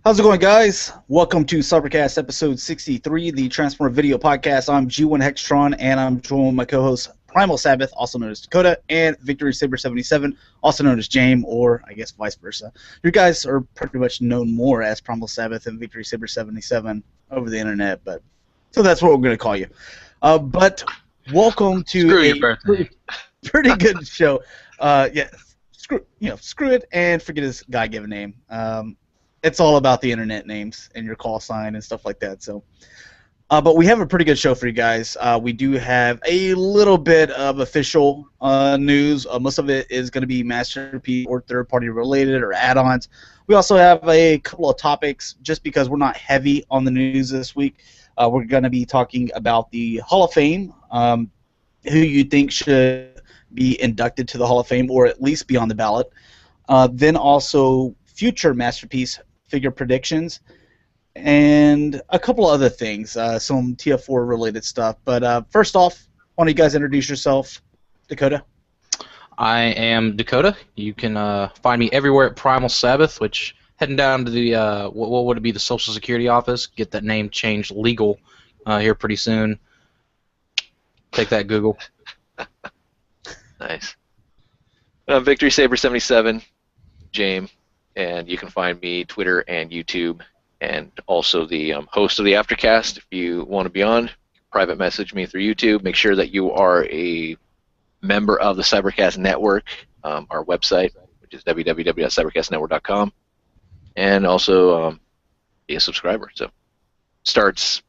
How's it going, guys? Welcome to Cybercast Ep63, the Transformer Video Podcast. I'm G1 Hextron, and I'm joined with my co-host PrimalSabbath, also known as Dakota, and Victory Saber77, also known as Jaim, or I guess vice versa. You guys are pretty much known more as PrimalSabbath and Victory Saber77 over the internet, but so that's what we're going to call you. But welcome to pretty good show. Screw it and forget his God-given name. It's all about the internet names and your call sign and stuff like that. So, but we have a pretty good show for you guys. We do have a little bit of official news. Most of it is going to be Masterpiece or third-party related or add-ons. We also have a couple of topics just because we're not heavy on the news this week. We're going to be talking about the Hall of Fame, who you think should be inducted to the Hall of Fame or at least be on the ballot. Then also future Masterpiece figure predictions, and a couple of other things, some TF4 related stuff. But first off, why don't you guys introduce yourself? Dakota? I am Dakota. You can find me everywhere at PrimalSabbath, which heading down to the, what would it be, the Social Security office, get that name changed legal here pretty soon. Take that, Google. Nice. Victory Saber77, Jaim. And you can find me Twitter and YouTube, and also the host of the Aftercast. If you want to be on, private message me through YouTube. Make sure that you are a member of the Cybercast Network, our website, which is www.cybercastnetwork.com, and also be a subscriber. So starts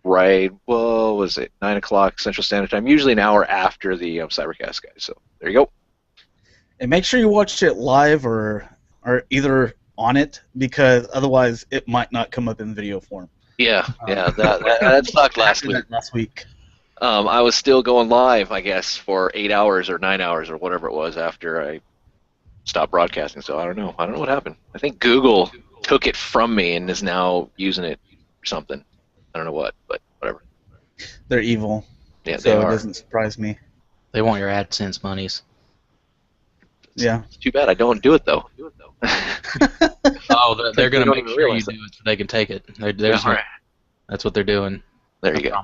right, well, was it 9 o'clock Central Standard Time? Usually an hour after the Cybercast, guys. So there you go. And make sure you watch it live or either on it, because otherwise it might not come up in video form. Yeah, that sucked last week. I was still going live, I guess, for 8 hours or 9 hours or whatever it was after I stopped broadcasting. So I don't know what happened. I think Google took it from me and is now using it or something. I don't know what, but whatever. They're evil. Yeah, so they are. It doesn't surprise me. They want your AdSense monies. Yeah. It's too bad I don't do it though. Oh, they're going to make sure you do it so they can take it. That's what they're doing. There you go.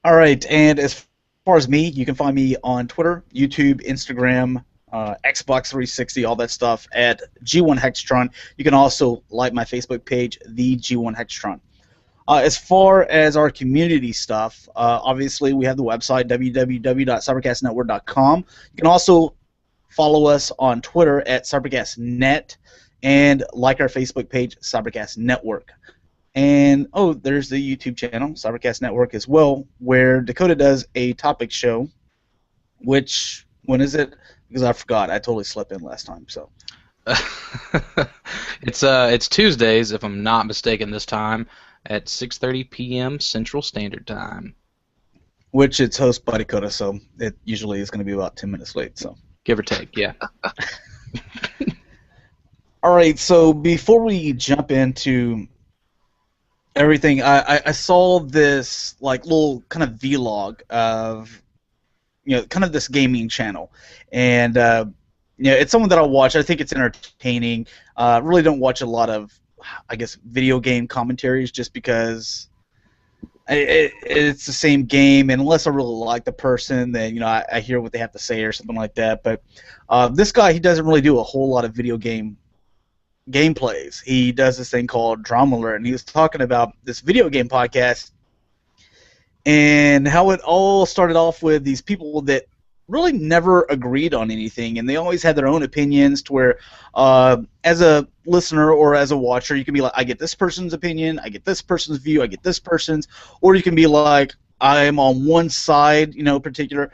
All right, and as far as me, you can find me on Twitter, YouTube, Instagram, Xbox 360, all that stuff at G1 Hextron. You can also like my Facebook page, the G1 Hextron. As far as our community stuff, obviously we have the website, www.cybercastnetwork.com. You can also follow us on Twitter at CybercastNet and like our Facebook page, Cybercast Network. And, there's the YouTube channel, Cybercast Network as well, where Dakota does a topic show, which, when is it? Because I forgot. I totally slept in last time, so. It's Tuesdays, if I'm not mistaken this time, at 6:30 p.m. Central Standard Time. Which it's hosted by Dakota, so it usually is going to be about 10 minutes late. So give or take, yeah. All right, so before we jump into everything, I saw this like little kind of vlog of kind of this gaming channel, and it's someone that I watch. I think it's entertaining. Really don't watch a lot of, I guess, video game commentaries just because it's the same game, and unless I really like the person, then I hear what they have to say or something like that. But this guy, he doesn't really do a whole lot of video game gameplays. He does this thing called Drama Alert, and he was talking about this video game podcast and how it all started off with these people that really never agreed on anything, and they always had their own opinions, to where as a listener or as a watcher, you can be like, I get this person's opinion, I get this person's view, I get this person's, or you can be like, I'm on one side, particular.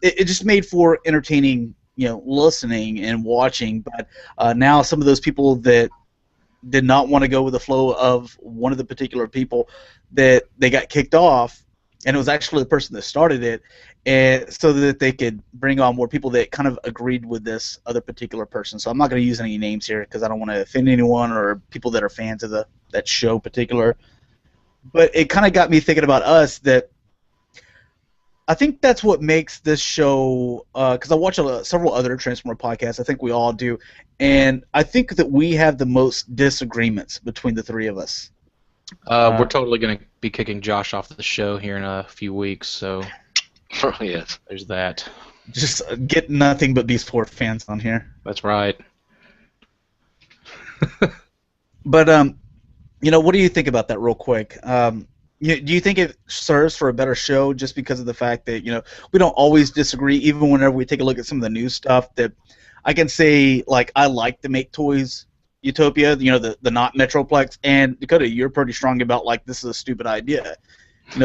It just made for entertaining, listening and watching. But now some of those people that did not want to go with the flow of one of the particular people, that they got kicked off, and it was actually the person that started it, and so that they could bring on more people that kind of agreed with this other particular person. So I'm not going to use any names here because I don't want to offend anyone or people that are fans of that show particular. But it kind of got me thinking about us, that I think that's what makes this show, because I watch several other Transformer podcasts. I think we all do, and I think that we have the most disagreements between the three of us. We're totally going to be kicking Josh off the show here in a few weeks, so Yes. there's that. Just get nothing but Beast Wars fans on here. That's right. But what do you think about that, real quick? Do you think it serves for a better show just because of the fact that we don't always disagree, even whenever we take a look at some of the new stuff? That I can say, like, I like the Make Toys Utopia, the not Metroplex, and Dakota, you're pretty strong about, like, this is a stupid idea.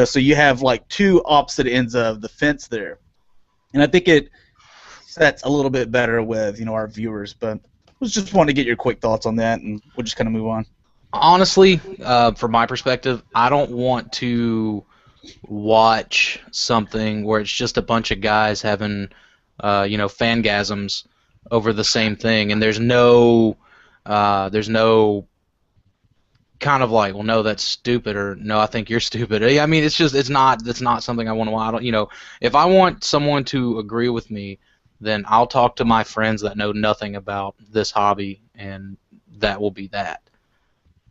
So you have, like, two opposite ends of the fence there. And I think it sets a little bit better with, our viewers. But I was just wanting to get your quick thoughts on that, and we'll just kind of move on. Honestly, from my perspective, I don't want to watch something where it's just a bunch of guys having, fangasms over the same thing, and there's no kind of like, well, no, that's stupid, or no, I think you're stupid. I mean, it's not something I want to watch. If I want someone to agree with me, then I'll talk to my friends that know nothing about this hobby, and that will be that.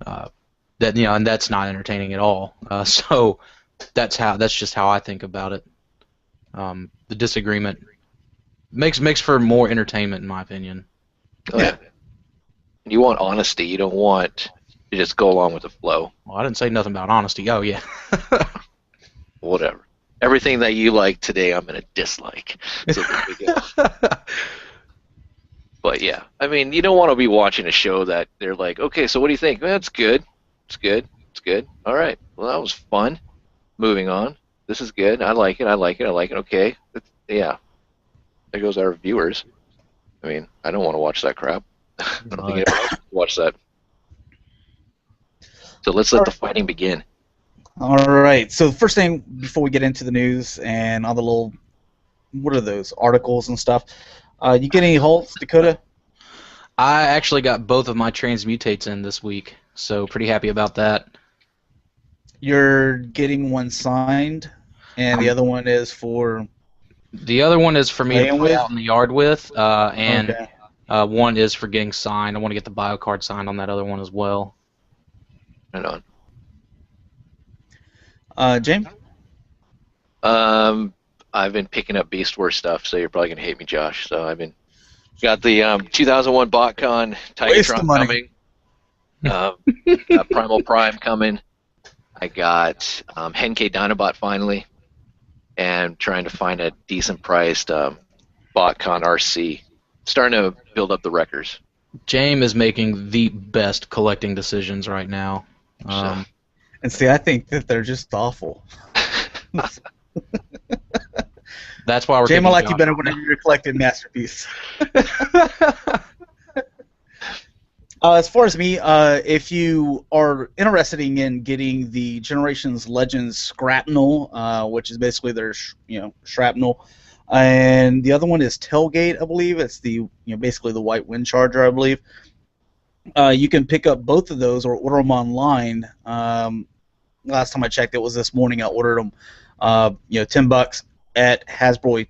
And that's not entertaining at all. So that's just how I think about it. The disagreement makes for more entertainment, in my opinion. Oh, yeah. You want honesty. You don't want to just go along with the flow. Well, I didn't say nothing about honesty. Oh, yeah. Whatever. Everything that you like today, I'm going to dislike. So there we go. But yeah, I mean, you don't want to be watching a show that they're like, okay, so what do you think? That's good. It's good. It's good. All right. Well, that was fun. Moving on. This is good. I like it. I like it. I like it. Okay. Yeah. There goes our viewers. I mean, I don't want to watch that crap. I don't think anyone else wants to watch that. So let's let the fighting begin. All right. So the first thing, before we get into the news and all the little, what are those, articles and stuff, you get any halts, Dakota? I actually got both of my transmutates in this week, so pretty happy about that. You're getting one signed, and the other one is for... The other one is for me to play out in the yard with, and okay. One is for getting signed. I want to get the bio card signed on that other one as well. Right on. Jaim? I've been picking up Beast Wars stuff, so you're probably gonna hate me, Josh. So I've been got the 2001 Botcon Tigatron coming. Got Primal Prime coming. I got Henkei Dinobot finally, and trying to find a decent priced Botcon RC. Starting to build up the wreckers. Jaim is making the best collecting decisions right now. And see, I think that they're just awful. That's why we're. Jaim, I like you better whenever you're collecting Masterpiece. As far as me, if you are interested in getting the Generations Legends Scrapnel, which is basically their shrapnel, and the other one is Tailgate, I believe. It's the basically the White Wind Charger, I believe. You can pick up both of those or order them online. Last time I checked, it was this morning. I ordered them, $10 at Hasbro.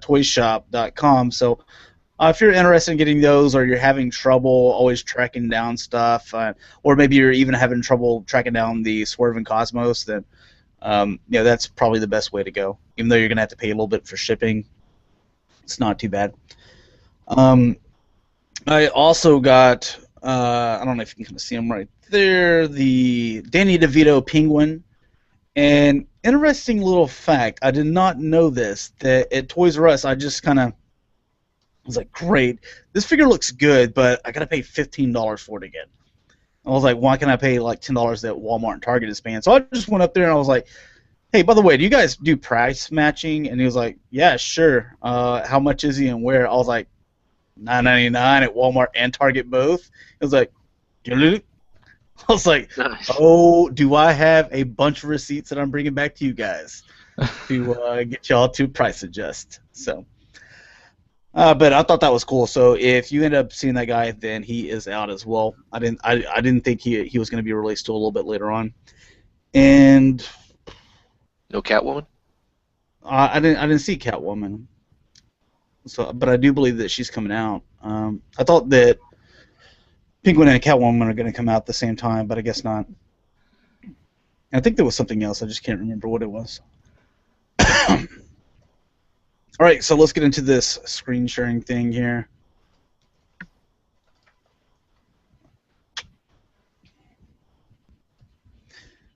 Toyshop.com. So if you're interested in getting those, or you're having trouble always tracking down stuff, or maybe you're even having trouble tracking down the Swerving Cosmos, then that's probably the best way to go. Even though you're gonna have to pay a little bit for shipping, it's not too bad. I also got I don't know if you can kind of see them right there, the Danny DeVito Penguin. And interesting little fact, I did not know this, that at Toys R Us I just kind of was like, great, this figure looks good, but I gotta pay $15 for it again. I was like, why can't I pay like $10 that Walmart and Target is paying? So I just went up there and I was like, hey, by the way, do you guys do price matching? And he was like, yeah, sure. How much is he and where? I was like, $9.99 at Walmart and Target both. He was like, I was like, Nice. oh, do I have a bunch of receipts that I'm bringing back to you guys to get y'all to price adjust? So, but I thought that was cool. So if you end up seeing that guy, then he is out as well. I didn't think he was going to be released till a little bit later on. And No Catwoman? I didn't see Catwoman. So, but I do believe that she's coming out. I thought that Penguin and Catwoman are going to come out at the same time, but I guess not. I think there was something else. I just can't remember what it was. All right, so let's get into this screen sharing thing here.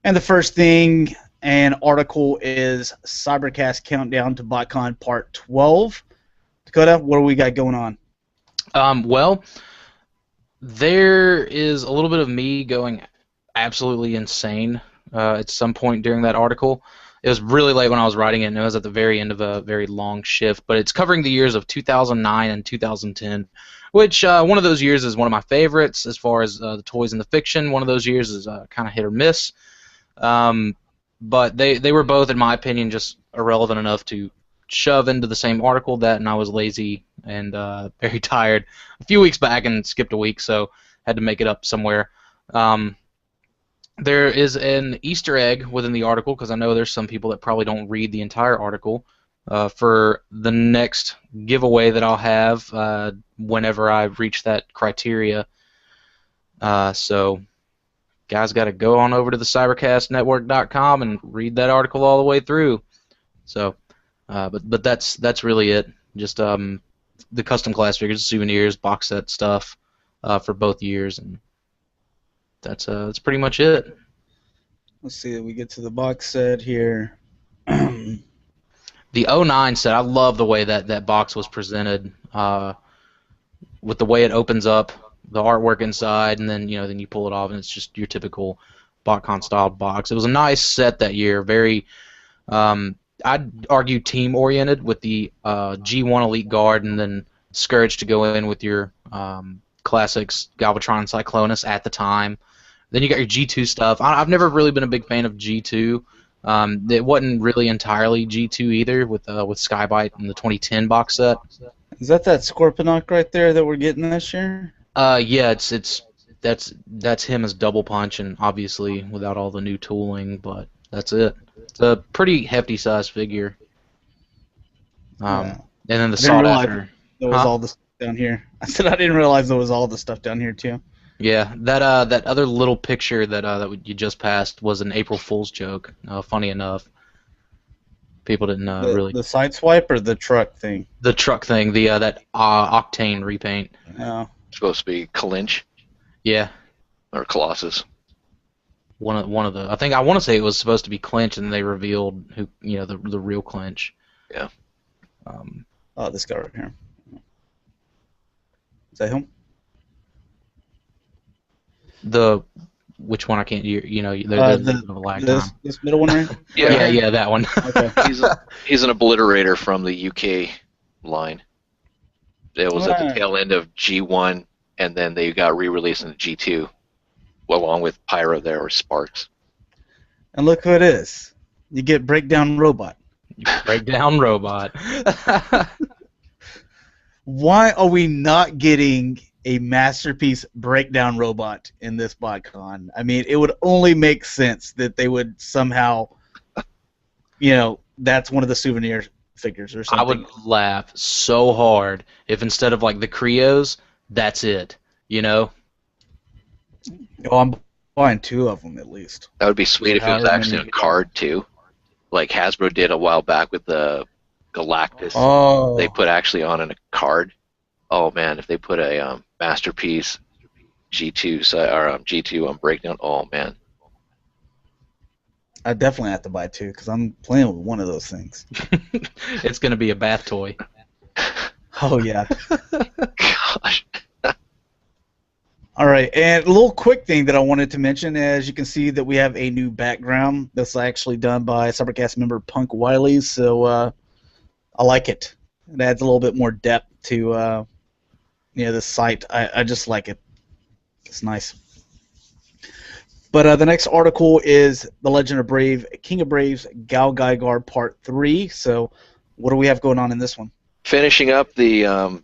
And the first thing, an article is Cybercast Countdown to Botcon Part 12. Dakota, what do we got going on? Well, there is a little bit of me going absolutely insane at some point during that article. It was really late when I was writing it, and it was at the very end of a very long shift. But it's covering the years of 2009 and 2010, which one of those years is one of my favorites as far as the toys and the fiction. One of those years is kind of hit or miss. But they were both, in my opinion, just irrelevant enough to shove into the same article that, and I was lazy and very tired a few weeks back and skipped a week, so had to make it up somewhere. There is an Easter egg within the article, because I know there's some people that probably don't read the entire article, for the next giveaway that I'll have whenever I reach that criteria. So guys got to go on over to the cybercastnetwork.com and read that article all the way through. So, but that's really it. Just the custom class figures, souvenirs, box set stuff for both years, and that's pretty much it. Let's see. We get to the box set here. The 09 set, I love the way that box was presented, with the way it opens up, the artwork inside, and then then you pull it off, and it's just your typical Botcon style box. It was a nice set that year, very, I'd argue team oriented, with the G1 Elite Guard, and then Scourge to go in with your classics Galvatron and Cyclonus at the time. Then you got your G2 stuff. I've never really been a big fan of G2. It wasn't really entirely G2 either, with Skybite and the 2010 box set. Is that Scorponok right there that we're getting this year? Yeah, that's him as Double Punch, and obviously without all the new tooling, but that's it. It's a pretty hefty size figure. And then the sought after. There was all the stuff down here. I said I didn't realize there was all the stuff down here too. Yeah, that other little picture that you just passed was an April Fool's joke. Funny enough, people didn't really. The side swipe or the truck thing? The truck thing, that Octane repaint. Oh. Supposed to be Clinch. Yeah. Or Colossus. One of the. I want to say it was supposed to be Clinch, and they revealed who the real Clinch. Yeah. Oh, this guy right here. Is that him? Which one? I can't. There's a bit of a lag time. This middle one, right? Yeah, that one. Okay. He's an obliterator from the UK line. It was at the tail end of G1, and then they got re-released in the G2, along with Pyro there, or Sparks. And look who it is. You get Breakdown Robot. Breakdown Robot. Why are we not getting a Masterpiece Breakdown Robot in this Botcon? I mean, it would only make sense that they would somehow, that's one of the souvenir figures or something. I would laugh so hard if instead of like the Creos, that's it. Oh, I'm buying 2 of them at least. That would be sweet if it was actually a card too, like Hasbro did a while back with the Galactus. Oh. They put actually on a card. Oh man, if they put a Masterpiece G2 or G2 on Breakdown, oh man. I definitely have to buy 2 because I'm playing with one of those things. It's going to be a bath toy. Oh yeah. Gosh. All right, and a little quick thing that I wanted to mention, as you can see that we have a new background that's actually done by Cybercast member Punk Wiley, so I like it. It adds a little bit more depth to the site. I just like it. It's nice. But the next article is The Legend of Brave, King of Braves, Gal Gaigar Part 3. So what do we have going on in this one? Finishing up the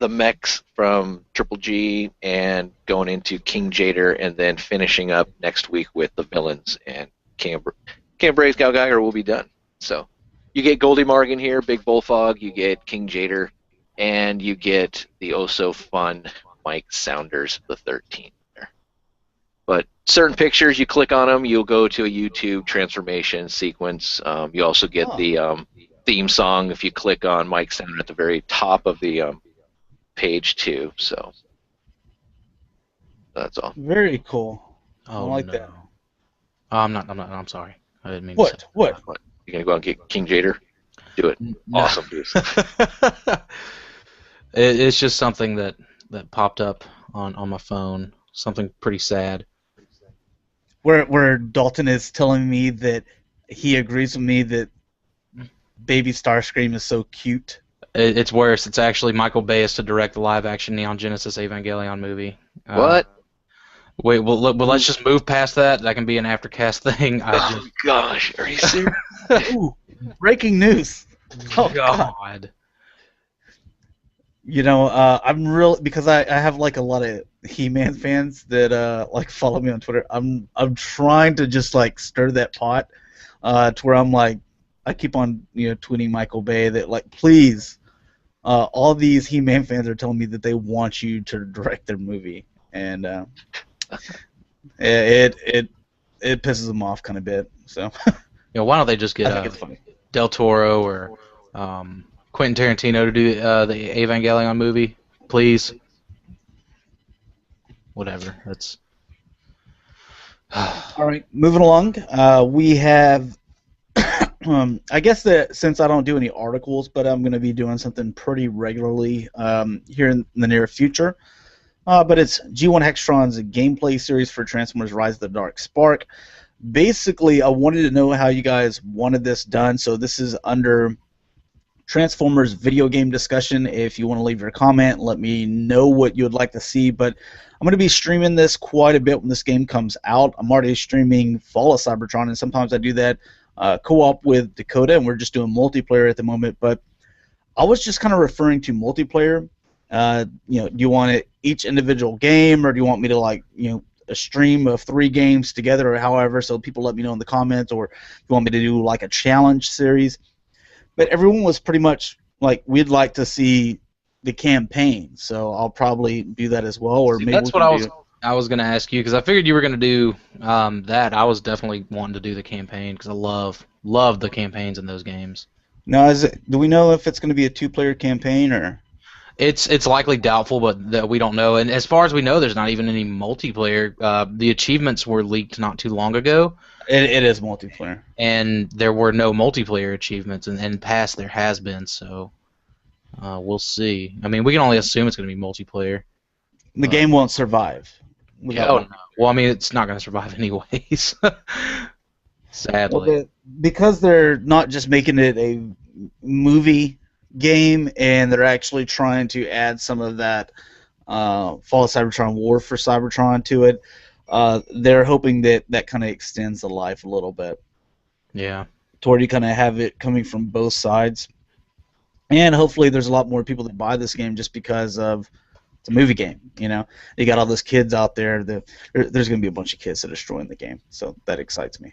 mechs from Triple G and going into King Jader, and then finishing up next week with the villains and can't break Gal Geiger will be done. So you get Goldie Morgan here, Big Bullfog, you get King Jader, and you get the oh so fun Mike Sounders the 13th there. But certain pictures, you click on them, you'll go to a YouTube transformation sequence. You also get the theme song if you click on Mike Sounder at the very top of the page too. So that's all. Very cool. Oh, I like no. that. I'm sorry. I didn't mean to say What? You gonna go out and get King Jader? Do it. No. Awesome. It's just something that popped up on my phone. Something pretty sad. Where Dalton is telling me that he agrees with me that Baby Starscream is so cute. It's worse. It's actually Michael Bay is to direct the live-action Neon Genesis Evangelion movie. What? Wait, well, let's just move past that. That can be an aftercast thing. Oh gosh, are you serious? Ooh, breaking news. Oh God. You know, I'm real because I have like a lot of He-Man fans that like follow me on Twitter. I'm trying to just like stir that pot to where I'm like I keep on tweeting Michael Bay that like please all these He-Man fans are telling me that they want you to direct their movie, and it pisses them off kind of bit. So Why don't they just get Del Toro or Quentin Tarantino to do the Evangelion movie, please? Whatever. That's all right. Moving along, we have. I guess that since I don't do any articles, but I'm going to be doing something pretty regularly here in the near future. But it's G1 Hextron's gameplay series for Transformers Rise of the Dark Spark. Basically, I wanted to know how you guys wanted this done, so this is under Transformers video game discussion. If you want to leave your comment, let me know what you would like to see. But I'm going to be streaming this quite a bit when this game comes out. I'm already streaming Fall of Cybertron, and sometimes I do that co-op with Dakota, and we're just doing multiplayer at the moment. But I was just kind of referring to multiplayer. Do you want it each individual game, or do you want me to a stream of 3 games together, or however? So people let me know in the comments, or if you want me to do like a challenge series. But everyone was pretty much like, we'd like to see the campaign, so I'll probably do that as well. Or maybe that's what I was going to ask you, because I figured you were going to do that. I was definitely wanting to do the campaign because I love the campaigns in those games. Now, do we know if it's going to be a 2-player campaign or? It's likely doubtful, but that we don't know. And as far as we know, there's not even any multiplayer. The achievements were leaked not too long ago. It is multiplayer. And there were no multiplayer achievements, and in the past there has been, so we'll see. I mean, we can only assume it's going to be multiplayer. The game won't survive. No. Well, I mean, it's not going to survive anyways. Sadly. Well, because they're not just making it a movie game, and they're actually trying to add some of that Fall of Cybertron War for Cybertron to it, they're hoping that kind of extends the life a little bit. Yeah. To where you kind of have it coming from both sides. And hopefully there's a lot more people that buy this game just because of it's a movie game, You got all those kids out there. There's going to be a bunch of kids that are destroying the game, so that excites me.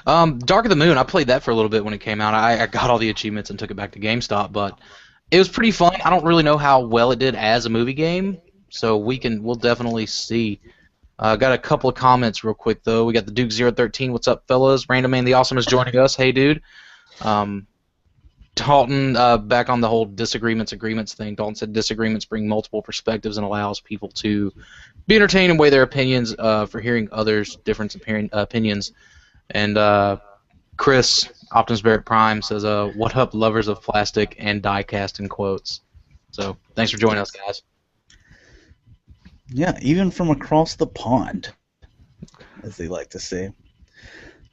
Dark of the Moon, I played that for a little bit when it came out. I got all the achievements and took it back to GameStop, but it was pretty fun. I don't really know how well it did as a movie game, so we'll definitely see. Got a couple of comments real quick, though. We got the Duke013. What's up, fellas? Random Man the Awesome is joining us. Hey, dude. Dalton, back on the whole agreements thing. Dalton said disagreements bring multiple perspectives and allows people to be entertained and weigh their opinions for hearing others' different opinions. And Chris, Optimus Barrett Prime, says, what up, lovers of plastic and die-cast in quotes. So thanks for joining us, guys. Yeah, even from across the pond, as they like to say.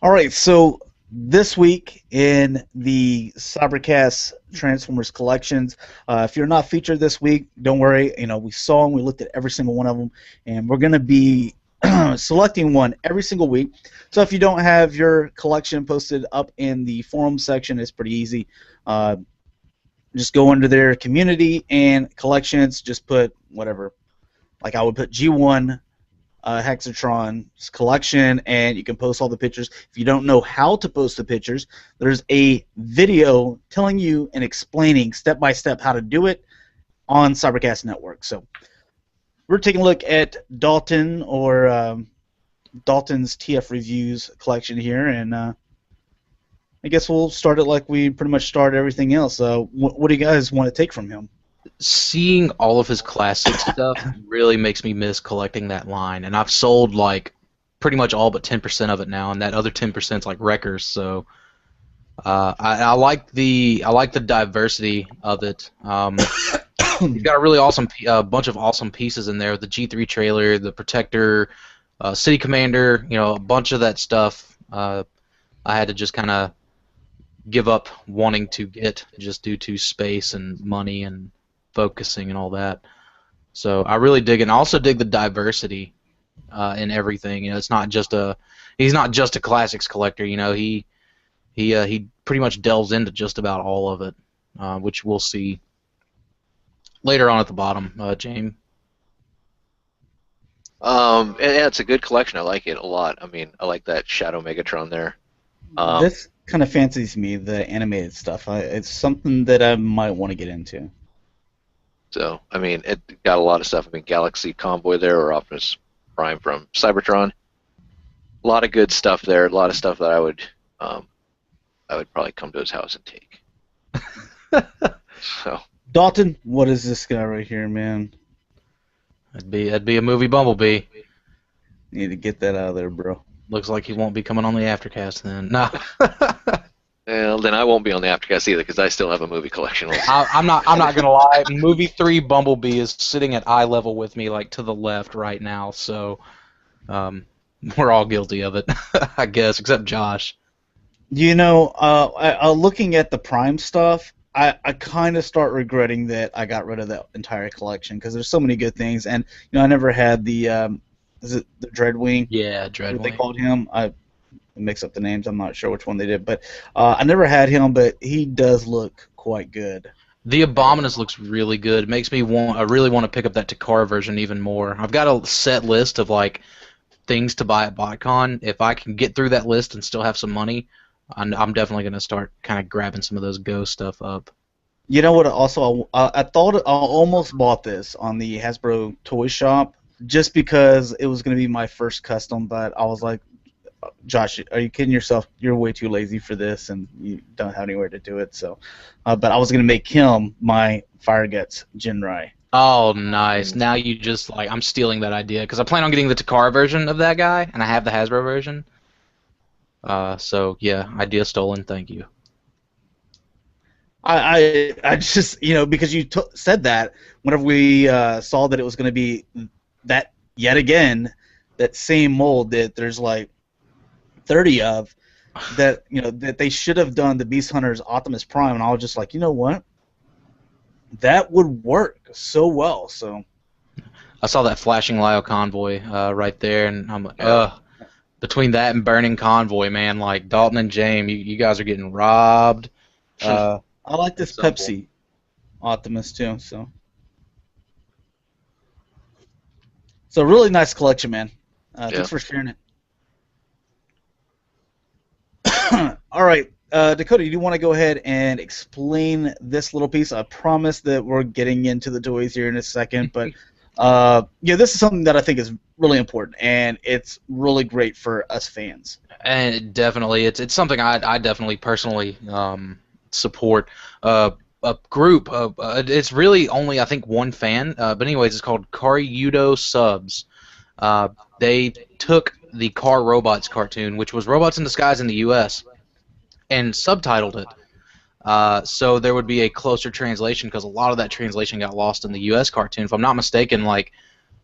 All right, so this week in the Cybercast Transformers collections, if you're not featured this week, don't worry. We saw them, we looked at every single one of them, and we're going to be selecting one every single week. So if you don't have your collection posted up in the forum section, it's pretty easy. Just go under their community and collections, just put whatever. Like I would put G1 Hexatron's collection, and you can post all the pictures. If you don't know how to post the pictures, there's a video telling you and explaining step by step how to do it on Cybercast Network. So we're taking a look at Dalton, or Dalton's TF Reviews collection here, and I guess we'll start it like we pretty much started everything else. What do you guys want to take from him? Seeing all of his classic stuff really makes me miss collecting that line, and I've sold like pretty much all but 10% of it now, and that other 10% is like wreckers. So I like the diversity of it. He's got a really awesome bunch of awesome pieces in there. The G3 trailer, the Protector, City Commander, a bunch of that stuff. I had to just kind of give up wanting to get just due to space and money and focusing and all that. So I really dig it. And I also dig the diversity in everything. It's not just he's not just a classics collector. He pretty much delves into just about all of it, which we'll see later on at the bottom. Jaim. Yeah, it's a good collection. I like it a lot. I mean, I like that Shadow Megatron there. This kind of fancies me, the animated stuff. It's something that I might want to get into. So, I mean, it got a lot of stuff. I mean, Galaxy Convoy there, or Optimus Prime from Cybertron. A lot of good stuff there. A lot of stuff that I would probably come to his house and take. So, Dalton, what is this guy right here, man? That'd be a movie Bumblebee. Need to get that out of there, bro. Looks like he won't be coming on the Aftercast then. No. Well, then I won't be on the Aftercast either because I still have a movie collection. I'm not gonna lie. Movie 3 Bumblebee is sitting at eye level with me, like to the left right now. So, we're all guilty of it, I guess, except Josh. Looking at the Prime stuff, I kind of start regretting that I got rid of that entire collection because there's so many good things, and I never had the is it the Dreadwing? Yeah, Dreadwing. They called him. I mix up the names. I'm not sure which one they did, but I never had him. But he does look quite good. The Abominus looks really good. It makes me really want to pick up that Takara version even more. I've got a set list of like things to buy at Botcon. If I can get through that list and still have some money, I'm definitely going to start kind of grabbing some of those Go stuff up. You know what? Also, I thought I almost bought this on the Hasbro Toy Shop just because it was going to be my first custom, but I was like, Josh, are you kidding yourself? You're way too lazy for this, and you don't have anywhere to do it. So, but I was going to make him my Fire Guts Jinrai. Oh, nice. Now you just, I'm stealing that idea, because I plan on getting the Takara version of that guy, and I have the Hasbro version. So, yeah, idea stolen. Thank you. I just, because you said that, whenever we saw that it was going to be that, yet again, that same mold that there's 30 of, that, that they should have done the Beast Hunters Optimus Prime, and I was just like, you know what? That would work so well. So I saw that flashing Lyle Convoy right there, and I'm like, between that and Burning Convoy, man, Dalton and Jaim, you guys are getting robbed. I like this Pepsi Optimus too. So really nice collection, man. Thanks for sharing it. All right, Dakota, do you want to go ahead and explain this little piece? I promise that we're getting into the toys here in a second, but this is something that I think is really important, and it's really great for us fans. And definitely, it's something I definitely personally support. A group of it's really only I think one fan, but anyways, it's called Karyudo Subs. They took the Car Robots cartoon, which was Robots in Disguise in the U.S., and subtitled it. So there would be a closer translation, because a lot of that translation got lost in the U.S. cartoon. If I'm not mistaken,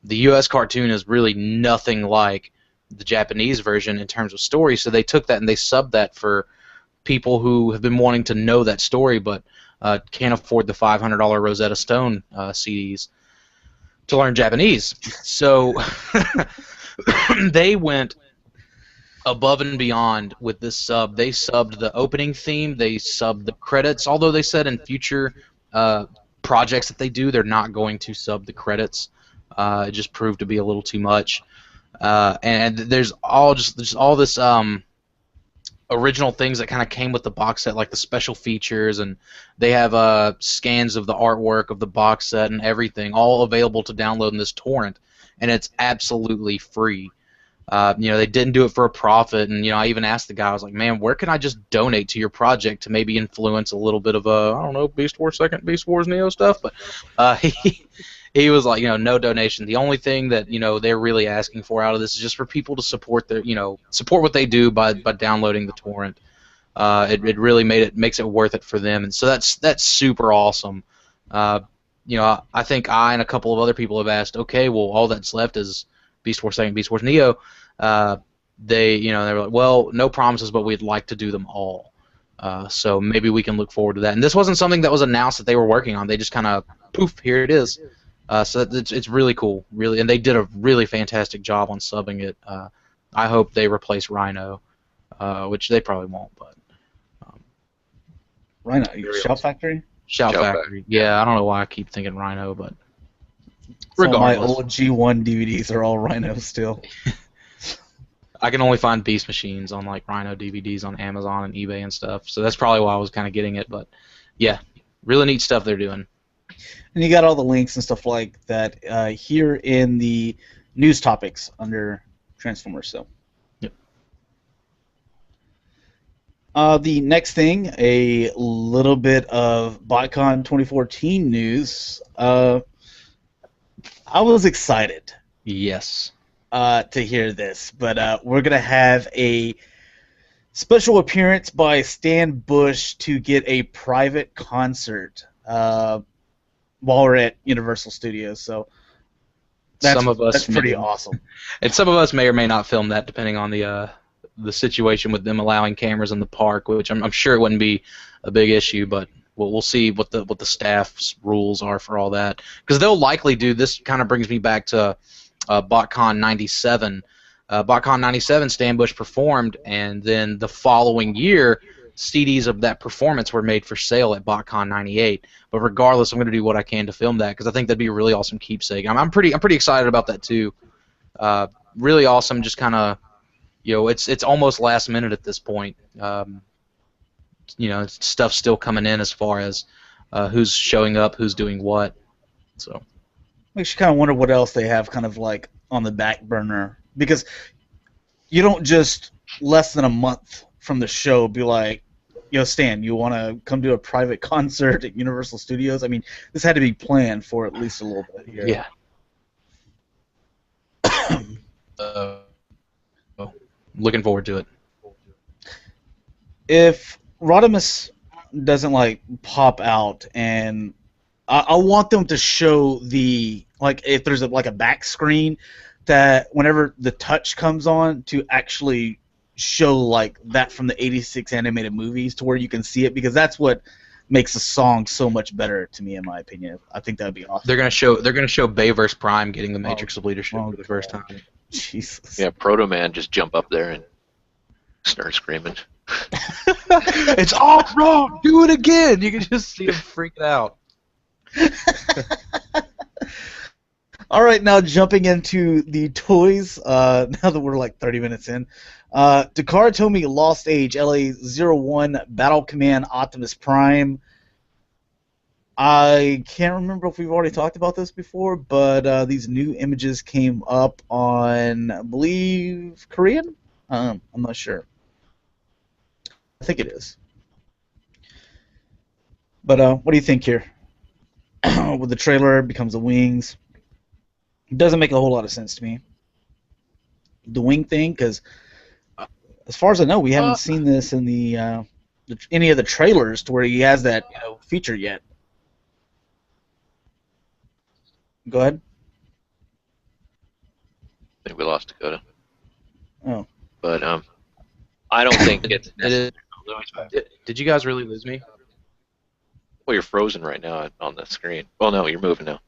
the U.S. cartoon is really nothing like the Japanese version in terms of story. So they took that and they subbed that for people who have been wanting to know that story but can't afford the $500 Rosetta Stone CDs to learn Japanese. So they went above and beyond with this sub. They subbed the opening theme, they subbed the credits, although they said in future projects that they do, they're not going to sub the credits. It just proved to be a little too much. and there's all this original things that kind of came with the box set, like the special features, and they have scans of the artwork of the box set and everything, all available to download in this torrent, and it's absolutely free. They didn't do it for a profit, and I even asked the guy, I was like, man, where can I just donate to your project to maybe influence a little bit of I don't know, Beast Wars Second, Beast Wars Neo stuff, but he was like, no donation. The only thing that they're really asking for out of this is just for people to support support what they do by downloading the torrent. It really makes it worth it for them, and so that's super awesome. I think I and a couple of other people have asked, okay, well, all that's left is Beast Wars Second, Beast Wars Neo. They were like, well, no promises, but we'd like to do them all. So maybe we can look forward to that. And this wasn't something that was announced that they were working on. They just kind of poof, here it is. So it's really cool, really, and they did a really fantastic job on subbing it. I hope they replace Rhino, which they probably won't, but Rhino, Shout Factory. Shout Factory. Yeah, I don't know why I keep thinking Rhino, but regardless, my old G1 DVDs are all Rhino still. I can only find Beast Machines on like Rhino DVDs on Amazon and eBay and stuff, so that's probably why I was kind of getting it. But yeah, really neat stuff they're doing. And you got all the links and stuff like that here in the news topics under Transformers. So, yep. The next thing, a little bit of Botcon 2014 news. I was excited. Yes. To hear this, but we're gonna have a special appearance by Stan Bush to get a private concert. While we're at Universal Studios, so that's pretty awesome. And some of us may or may not film that, depending on the situation with them allowing cameras in the park, which I'm sure it wouldn't be a big issue, but we'll see what the staff's rules are for all that, because they'll likely do this. Kind of brings me back to Botcon 97. Botcon 97, Stan Bush performed, and then the following year, CDs of that performance were made for sale at Botcon 98. But regardless, I'm going to do what I can to film that because I think that'd be a really awesome keepsake. I'm pretty excited about that too. Really awesome. Just kind of, it's almost last minute at this point. Stuff's still coming in as far as who's showing up, who's doing what. So makes you kind of wonder what else they have kind of like on the back burner, because you don't just less than a month from the show be like, Stan, you want to come do a private concert at Universal Studios? I mean, this had to be planned for at least a little bit here. Yeah. Looking forward to it. If Rodimus doesn't like pop out, and I want them to show the, like, if there's a back screen that whenever the touch comes on to actually show like that from the 86 animated movies to where you can see it, because that's what makes the song so much better to me, in my opinion. I think that'd be awesome. They're gonna show Bay vs. Prime getting the Matrix of Leadership for the first time. Jesus. Yeah, Proto Man just jump up there and start screaming. It's all wrong. Do it again. You can just see him freaking out. All right, now jumping into the toys. Now that we're like 30 minutes in. Takara Tomy Lost Age LA-01 Battle Command Optimus Prime. I can't remember if we've already talked about this before, but these new images came up on, I believe, Korean? I'm not sure. I think it is. But what do you think here? With the trailer, it becomes the wings. It doesn't make a whole lot of sense to me. The wing thing, because as far as I know, we haven't seen this in the any of the trailers to where he has that feature yet. Go ahead. I think we lost Dakota. Oh. But I don't think it's Did you guys really lose me? Well, you're frozen right now on the screen. Well, no, you're moving now.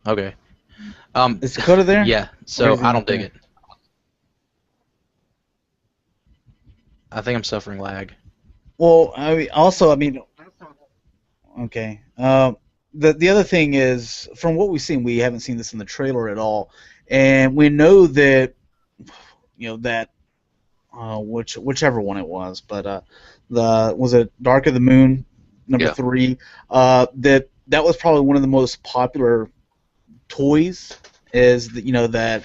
Okay. Is Dakota there? Yeah, so I don't dig it. I think I'm suffering lag. Well, I mean, okay. the other thing is, from what we've seen, we haven't seen this in the trailer at all, and we know that that whichever one it was, but was it Dark of the Moon number Yeah. 3? That was probably one of the most popular toys. Is that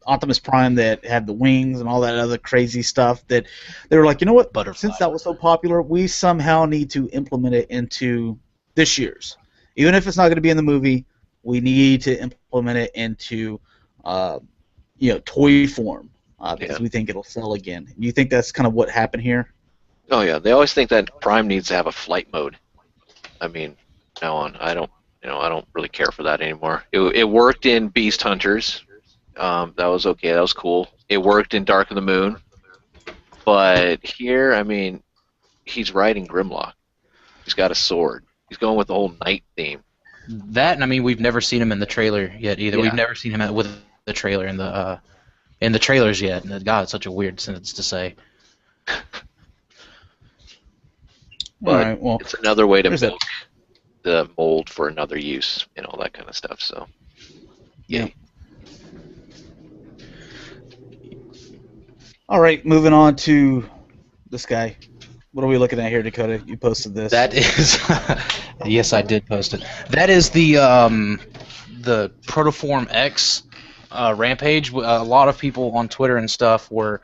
Optimus Prime that had the wings and all that other crazy stuff that they were like, you know what? Butterfly. Since that was so popular, we somehow need to implement it into this year's. Even if it's not going to be in the movie, we need to implement it into toy form because we think it'll sell again. Do you think that's kind of what happened here? Oh yeah, they always think that Prime needs to have a flight mode. I mean, now on, I don't really care for that anymore. It worked in Beast Hunters. That was okay. That was cool. It worked in Dark of the Moon. But here, I mean, he's riding Grimlock. He's got a sword. He's going with the whole knight theme. That, and I mean, we've never seen him in the trailer yet either. Yeah. We've never seen him with the trailer in the trailers yet. And God, it's such a weird sentence to say. But All right, well, it's another way to there's milk the mold for another use and all that kind of stuff. So, yeah. All right, moving on to this guy. What are we looking at here, Dakota? You posted this. That is, yes, I did post it. That is the Protoform X Rampage. A lot of people on Twitter and stuff were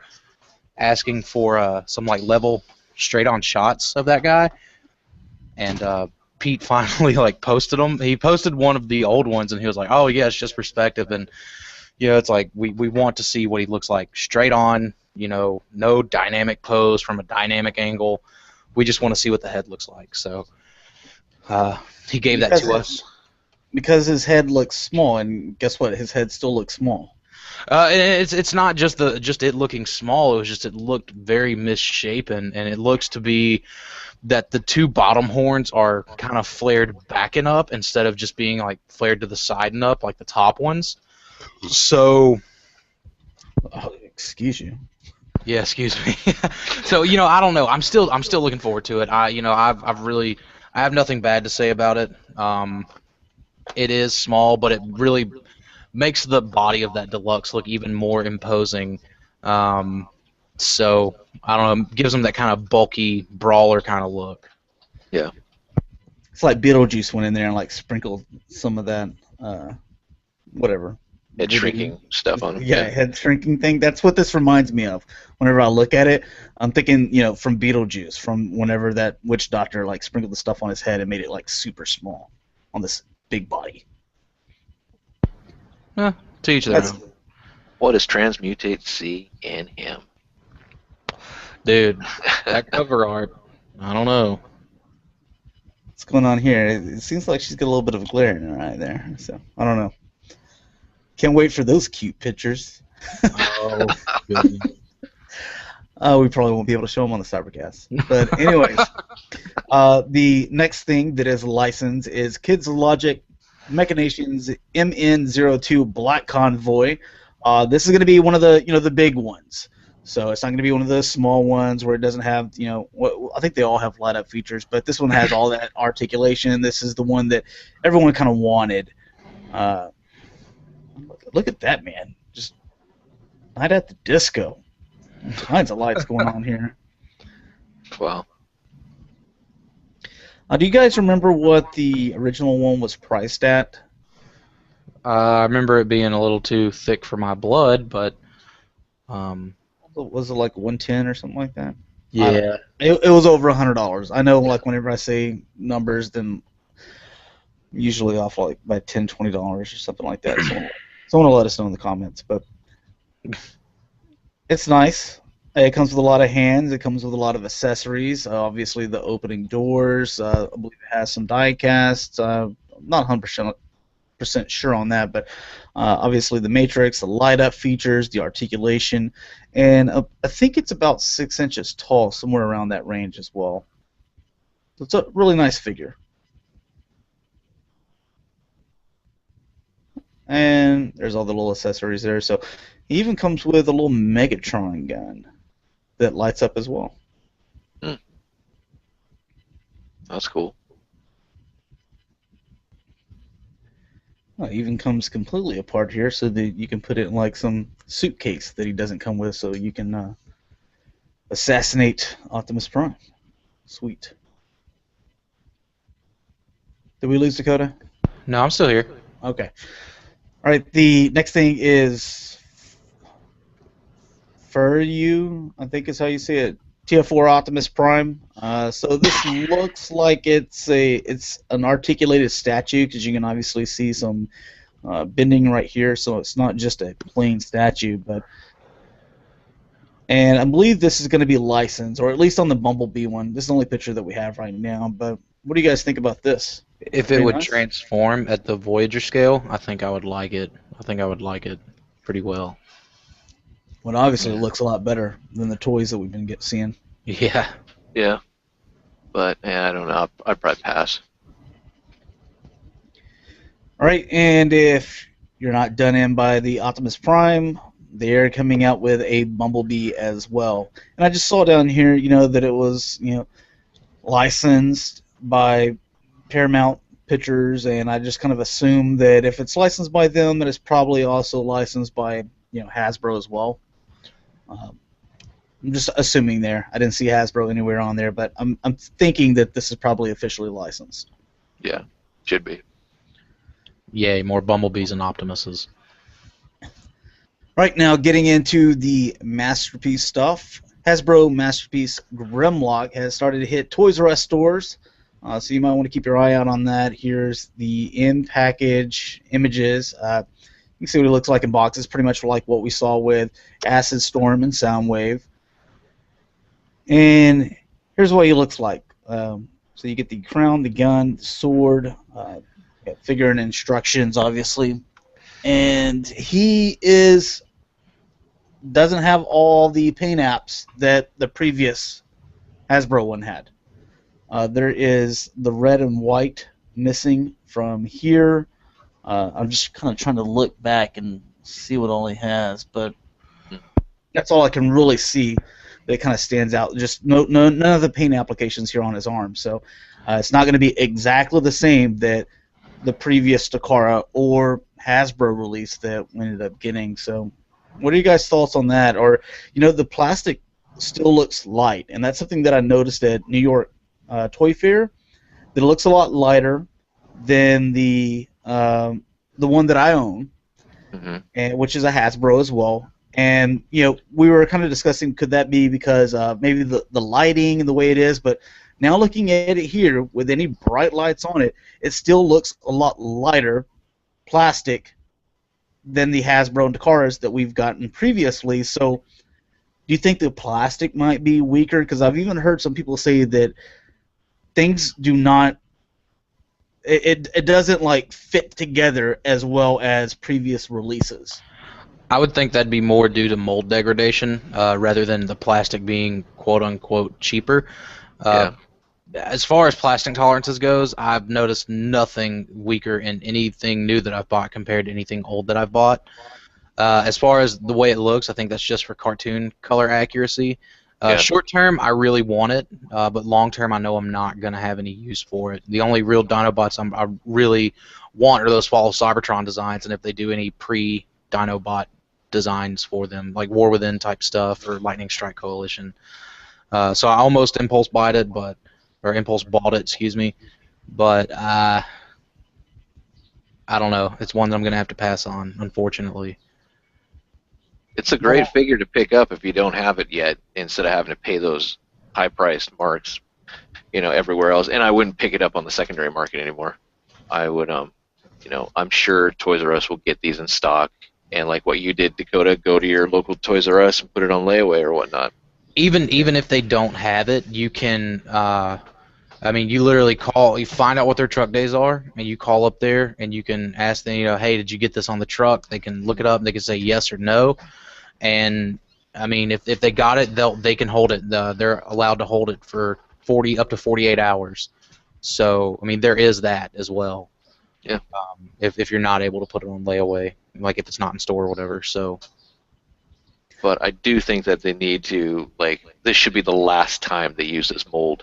asking for some like level straight-on shots of that guy, and Pete finally like posted them. He posted one of the old ones, and he was like, "Oh yeah, it's just perspective," and it's like we want to see what he looks like straight on. No dynamic pose from a dynamic angle. We just want to see what the head looks like. So he gave that to us. Because his head looks small, and guess what? His head still looks small. It's not just it looking small. It was just it looked very misshapen, and it looks to be that the two bottom horns are kind of flared back and up instead of just being like flared to the side and up like the top ones. So, excuse you. Yeah, excuse me. So I don't know. I'm still looking forward to it. I have nothing bad to say about it. It is small, but it really makes the body of that deluxe look even more imposing. So I don't know, gives them that kind of bulky brawler kind of look. Yeah. It's like Beetlejuice went in there and like sprinkled some of that, whatever. Head shrinking stuff on him. Yeah, head shrinking thing. That's what this reminds me of. Whenever I look at it, I'm thinking, from Beetlejuice, from whenever that witch doctor like sprinkled the stuff on his head and made it like super small on this big body. To each their own. What does Transmutate see in him? Dude, that cover art, I don't know. What's going on here? It seems like she's got a little bit of a glare in her eye there. So I don't know. Can't wait for those cute pictures. Oh, goodness. We probably won't be able to show them on the Cybercast. But anyways, the next thing that is licensed is Kids Logic Machinations MN02 Black Convoy. This is going to be one of the the big ones. So it's not going to be one of the small ones where it doesn't have I think they all have light up features, but this one has all that articulation. This is the one that everyone kind of wanted. Look at that, man! Just Night at the Disco. Tons of lights going on here. Wow. Do you guys remember what the original one was priced at? I remember it being a little too thick for my blood, but was it like 110 or something like that? Yeah, it was over $100. I know, like whenever I say numbers, then usually off like by $10, $20 or something like that. Someone will let us know in the comments, but it's nice. It comes with a lot of hands. It comes with a lot of accessories. Obviously, the opening doors. I believe it has some die casts. Not 100% sure on that, but obviously the matrix, the light up features, the articulation, and I think it's about 6 inches tall, somewhere around that range as well. So it's a really nice figure. And there's all the little accessories there. So he even comes with a little Megatron gun that lights up as well. That's cool. It even comes completely apart here, so that you can put it in like some suitcase that he doesn't come with, so you can assassinate Optimus Prime. Sweet. Did we lose Dakota? No, I'm still here. Okay. All right. The next thing is Furyu, I think is how you say it. TF4 Optimus Prime. So this looks like it's an articulated statue, because you can obviously see some bending right here. So it's not just a plain statue, and I believe this is going to be licensed, or at least on the Bumblebee one. This is the only picture that we have right now. But what do you guys think about this? If it Pretty would nice? transform at the Voyager scale, I think I would like it. I think I would like it pretty well. Well, obviously it looks a lot better than the toys that we've been seeing. Yeah. Yeah. But I don't know. I'd probably pass. All right, and if you're not done in by the Optimus Prime, they're coming out with a Bumblebee as well. And I just saw down here, that it was, licensed by Paramount Pictures, and I just kind of assumed that if it's licensed by them, that it's probably also licensed by, Hasbro as well. I'm just assuming there. I didn't see Hasbro anywhere on there, but I'm thinking that this is probably officially licensed. Yeah, should be. Yay, more Bumblebees and Optimuses. Right now, getting into the Masterpiece stuff. Hasbro Masterpiece Grimlock has started to hit Toys R Us stores, so you might want to keep your eye out on that. Here's the in-package images. You can see what it looks like in boxes, pretty much like what we saw with Acid Storm and Soundwave. And here's what he looks like. So you get the crown, the gun, the sword, figure and instructions, obviously. And he doesn't have all the paint apps that the previous Hasbro one had. There is the red and white missing from here. I'm just kind of trying to look back and see what all he has, but that's all I can really see that kind of stands out. Just none of the paint applications here on his arm. So it's not going to be exactly the same that the previous Takara or Hasbro release that we ended up getting. So what are you guys' thoughts on that? Or, the plastic still looks light, and that's something that I noticed at New York Toy Fair, that it looks a lot lighter than the one that I own, and which is a Hasbro as well. And we were kind of discussing, could that be because maybe the lighting and the way it is, but now looking at it here with any bright lights on it, it still looks a lot lighter plastic than the Hasbro and Takaras that we've gotten previously. So do you think the plastic might be weaker? Because I've even heard some people say that things do not, it doesn't like fit together as well as previous releases. I would think that'd be more due to mold degradation rather than the plastic being quote-unquote cheaper. Yeah. As far as plastic tolerances goes, I've noticed nothing weaker in anything new that I've bought compared to anything old that I've bought. As far as the way it looks, I think that's just for cartoon color accuracy. Short term, I really want it, but long term, I know I'm not going to have any use for it. The only real Dinobots I really want are those Fall of Cybertron designs, and if they do any pre-Dinobot designs for them, like War Within type stuff or Lightning Strike Coalition. So I almost impulse bought it, excuse me, but I don't know. It's one that I'm going to have to pass on, unfortunately. It's a great figure to pick up if you don't have it yet, instead of having to pay those high-priced marks, everywhere else. And I wouldn't pick it up on the secondary market anymore. I would, I'm sure Toys R Us will get these in stock. And like what you did, Dakota, go to your local Toys R Us and put it on layaway or whatnot. Even if they don't have it, you can. You literally you find out what their truck days are, and you call up there, and you can ask them, hey, did you get this on the truck? They can look it up, and they can say yes or no. And if they got it, they can hold it. They're allowed to hold it for up to 48 hours. So there is that as well. Yeah. If you're not able to put it on layaway, like if it's not in store or whatever. So. But I do think that they need to, this should be the last time they use this mold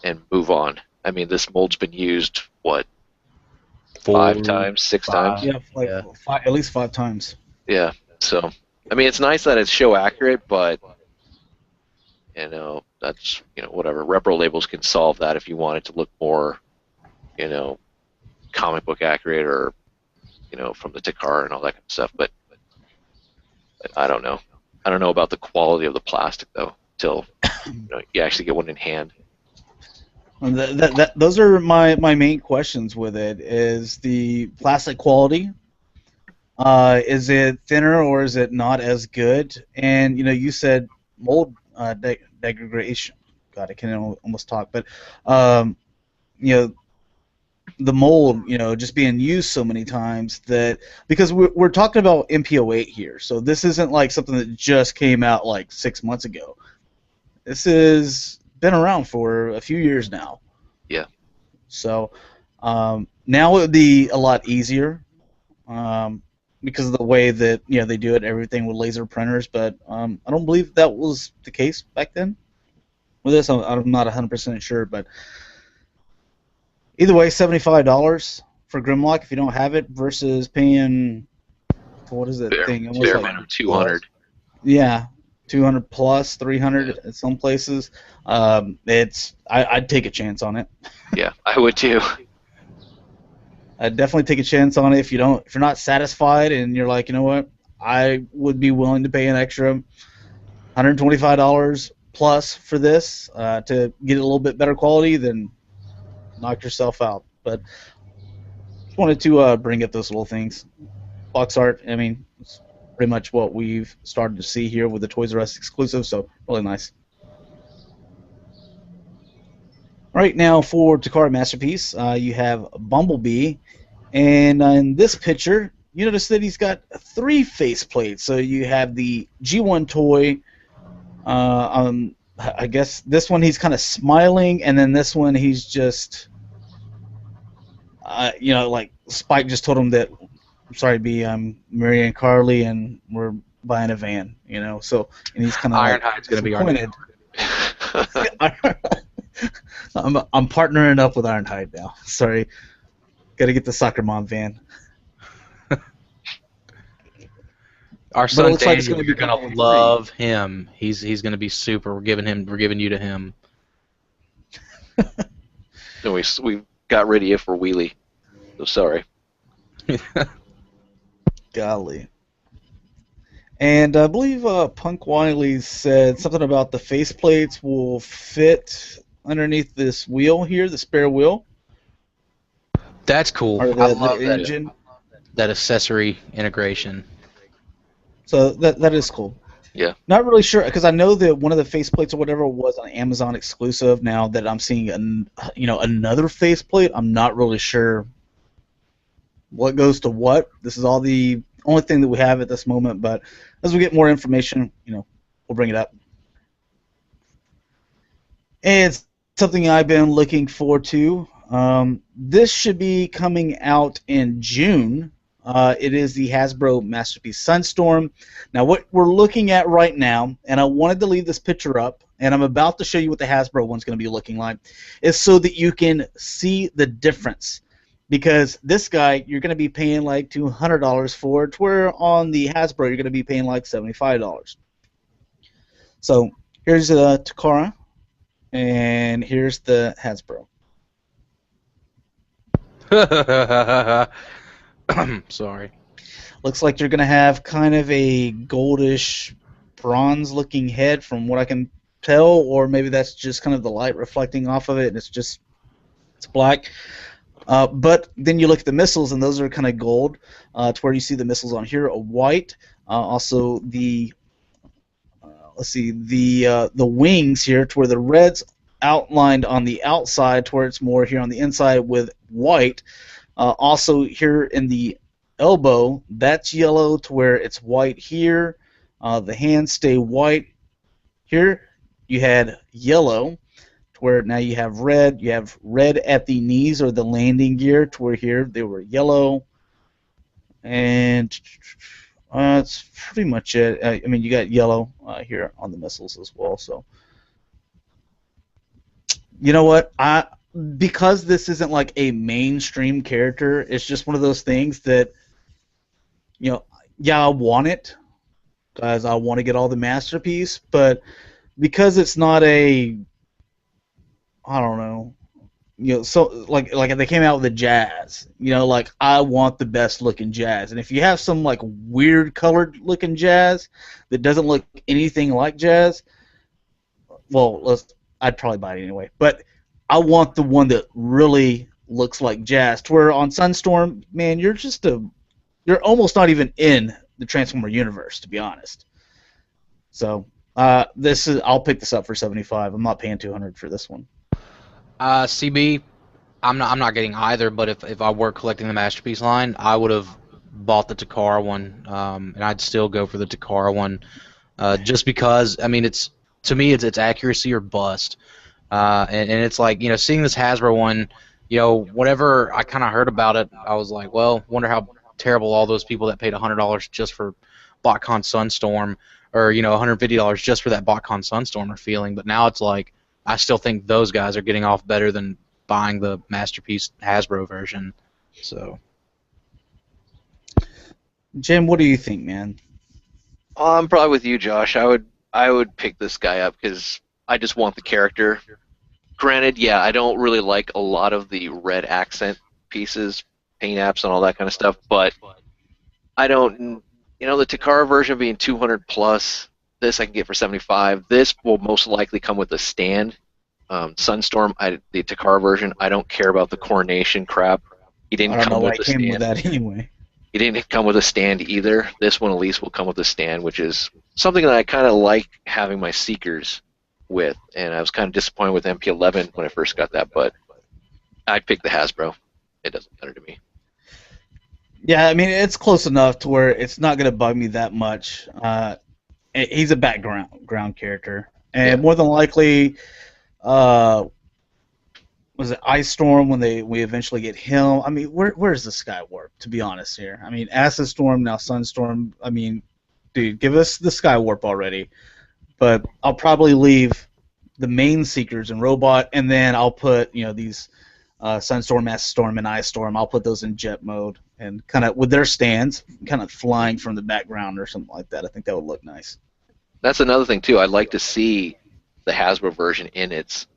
and move on. This mold's been used, 5 times, 6 times. Yeah, like Yeah. at least 5 times. Yeah. So, I mean, it's nice that it's show accurate, but that's whatever. Repro labels can solve that if you want it to look more, comic book accurate or from the Takara and all that kind of stuff. But I don't know. I don't know about the quality of the plastic though till you actually get one in hand. And those are my main questions with it. Is the plastic quality? Is it thinner or is it not as good? And you said mold degradation. God, I can't almost talk. But the mold, just being used so many times that because we're talking about MPO8 here, so this isn't like something that just came out like 6 months ago. This has been around for a few years now. Yeah. So now it would be a lot easier because of the way that they do it, everything with laser printers. But I don't believe that was the case back then. With this, I'm not 100% sure, but either way, $75 for Grimlock if you don't have it versus paying what is that thing? Almost Bare like minimum 200. Yeah, 200 plus 300 at some places. I'd take a chance on it. Yeah, I would too. I'd definitely take a chance on it if you're not satisfied and you're like, you know what, I would be willing to pay an extra $125 plus for this to get a little bit better quality, then knock yourself out. But just wanted to bring up those little things. Box art, I mean, it's pretty much what we've started to see here with the Toys R Us exclusive, so really nice. All right, now for Takara Masterpiece, you have Bumblebee, and in this picture, you notice that he's got 3 faceplates. So you have the G1 toy. I guess this one he's kind of smiling, and then this one he's just, like Spike just told him that, I'm sorry, B, I'm Mary and Carly, and we're buying a van, So, and he's kind of Ironhide's gonna be disappointed. I'm partnering up with Ironhide now. Sorry, got to get the soccer mom van. Our son looks like it's Daniel, gonna be you're gonna Bumblebee love him. He's gonna be super. We're giving you to him. No, we got rid of you for Wheelie. So sorry. Golly. And I believe Punk Wiley said something about the faceplates will fit underneath this wheel here, the spare wheel. That's cool. Or I love the engine. that accessory integration. So that is cool. Yeah. Not really sure, because I know that one of the faceplates or whatever was an Amazon exclusive. Now that I'm seeing another faceplate, I'm not really sure what goes to what. This is all the only thing that we have at this moment, but as we get more information, we'll bring it up. And it's something I've been looking forward to. This should be coming out in June. It is the Hasbro Masterpiece Sunstorm. Now, what we're looking at right now, and I wanted to leave this picture up, and I'm about to show you what the Hasbro one's going to be looking like, is so that you can see the difference. Because this guy, you're going to be paying like $200 for it, where on the Hasbro, you're going to be paying like $75. So, here's Takara, and here's the Hasbro. Sorry. Looks like you're going to have kind of a goldish bronze-looking head from what I can tell, or maybe that's just kind of the light reflecting off of it, and it's black. But then you look at the missiles, and those are kind of gold, to where you see the missiles on here are white. Also, the the wings here, to where the red's outlined on the outside, to where it's more here on the inside with white. Also, here in the elbow, that's yellow, to where it's white here. The hands stay white. Here, you had yellow, to where now you have red. You have red at the knees or the landing gear, to where here they were yellow. And that's pretty much it. I mean, you got yellow here on the missiles as well. So, you know what? because this isn't like a mainstream character, it's just one of those things that, yeah, I want it because I want to get all the masterpiece, but because it's not a, I don't know, so like if they came out with a jazz, like I want the best looking jazz, and if you have some like weird colored looking jazz that doesn't look anything like jazz, well, I'd probably buy it anyway. But I want the one that really looks like jazz. To where on Sunstorm, man, you're almost not even in the Transformer universe, to be honest. So I'll pick this up for $75. I'm not paying $200 for this one. CB, I'm not getting either. But if I were collecting the masterpiece line, I would have bought the Takara one, and I'd still go for the Takara one, just because. I mean, to me, it's accuracy or bust, and it's like, seeing this Hasbro one, whatever I kind of heard about it, I was like, well, wonder how terrible all those people that paid $100 just for Botcon Sunstorm, or $150 just for that Botcon Sunstorm are feeling. But now it's like, I still think those guys are getting off better than buying the masterpiece Hasbro version. So, Jim, what do you think, man? I'm probably with you, Josh. I would pick this guy up because I just want the character. Granted, yeah, I don't really like a lot of the red accent pieces, paint apps, and all that kind of stuff, but I don't, the Takara version being 200 plus, this I can get for 75. This will most likely come with a stand. Sunstorm, the Takara version, I don't care about the coronation crap. He didn't come with a stand. Came with that anyway. He didn't come with a stand either. This one at least will come with a stand, which is something that I kind of like having my Seekers with, and I was kind of disappointed with MP11 when I first got that, but I'd pick the Hasbro. It doesn't matter to me. Yeah, I mean, it's close enough to where it's not going to bug me that much. He's a background character, and more than likely, was it Ice Storm when we eventually get him? I mean, where's the Sky Warp, to be honest here? I mean, Acid Storm, now Sunstorm. I mean, dude, give us the Sky Warp already. But I'll probably leave the main Seekers and Robot, and then I'll put, these Sunstorm, Acid Storm, and Ice Storm. I'll put those in jet mode and kind of with their stands, kind of flying from the background or something like that. I think that would look nice. That's another thing too. I'd like to see the Hasbro version in its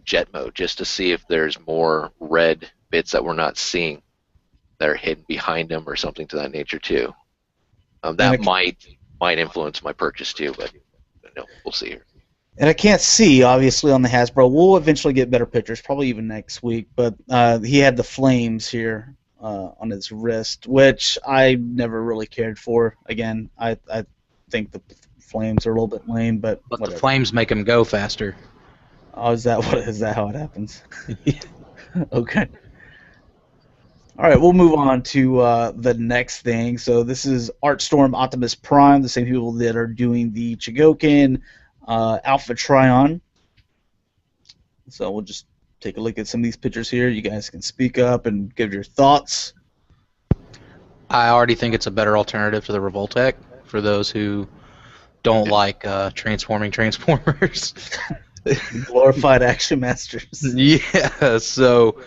jet mode, just to see if there's more red bits that we're not seeing that are hidden behind them or something to that nature too. That might influence my purchase too, but we'll see here. And I can't see, obviously, on the Hasbro. We'll eventually get better pictures, probably even next week. But he had the flames here on his wrist, which I never really cared for. Again, I think the flames are a little bit lame, but whatever. The flames make him go faster. Oh, is that how it happens? Okay. All right, we'll move on to the next thing. So this is Artstorm Optimus Prime, the same people that are doing the Chigokin Alpha Trion. So we'll just take a look at some of these pictures here. You guys can speak up and give your thoughts. I already think it's a better alternative to the Revoltech for those who don't like transforming Transformers. Glorified Action Masters. Yeah, so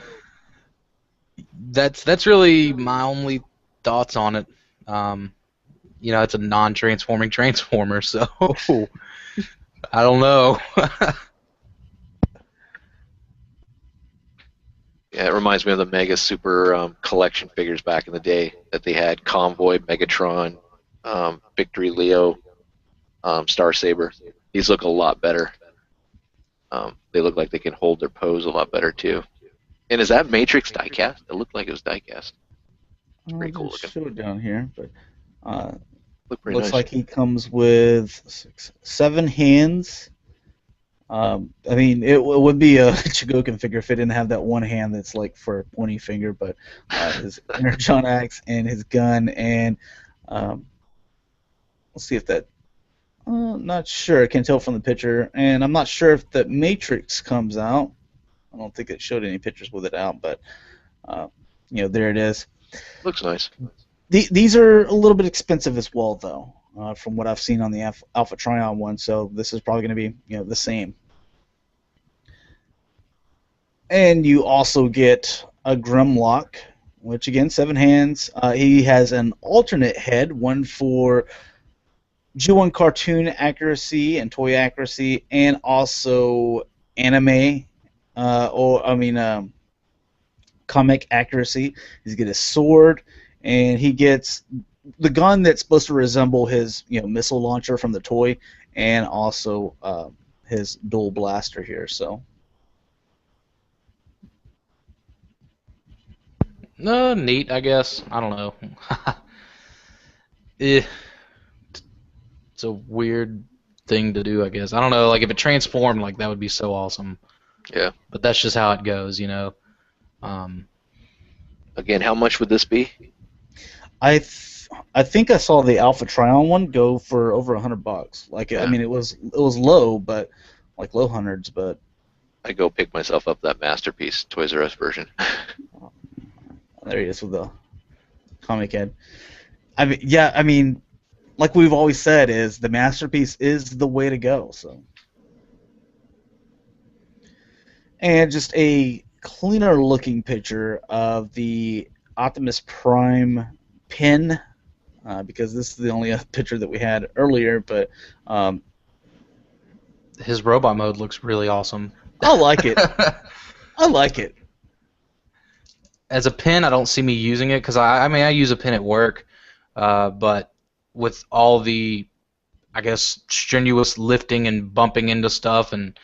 that's really my only thoughts on it. It's a non-transforming Transformer, so I don't know. Yeah, it reminds me of the Mega Super collection figures back in the day that they had. Convoy, Megatron, Victory Leo, Star Saber. These look a lot better. They look like they can hold their pose a lot better too. And is that Matrix diecast? It looked like it was diecast. It's pretty cool looking. Show it down here, but looks nice. Like he comes with 7 hands. I mean, it would be a Chigokin figure if it didn't have that one hand that's like for a pointy finger, but his Energon Axe and his gun, and let's see if that. Not sure. I can tell from the picture, and I'm not sure if the Matrix comes out. I don't think it showed any pictures with it out, but there it is. Looks nice. These are a little bit expensive as well, though, from what I've seen on the Alpha Trion one. So this is probably going to be the same. And you also get a Grimlock, which again, 7 hands. He has an alternate head, one for G1 cartoon accuracy and toy accuracy, and also anime, comic accuracy. He's get his sword, and he gets the gun that's supposed to resemble his missile launcher from the toy, and also his dual blaster here. So. No, neat, I guess. I don't know. Eh, it's a weird thing to do, I guess. I don't know, like if it transformed, like that would be so awesome. Yeah. But that's just how it goes, you know. Again, how much would this be? I think I saw the Alpha Trion one go for over $100. Like, Yeah. I mean, it was low, but like low hundreds. But I go pick myself up that Masterpiece Toys R Us version. there he is with the comic head. I mean, like we've always said, is the Masterpiece is the way to go. So, and just a cleaner looking picture of the Optimus Prime pin. Because this is the only picture that we had earlier, but his robot mode looks really awesome. I like it. I like it. As a pin, I don't see me using it because I use a pin at work, but with all the, I guess, strenuous lifting and bumping into stuff and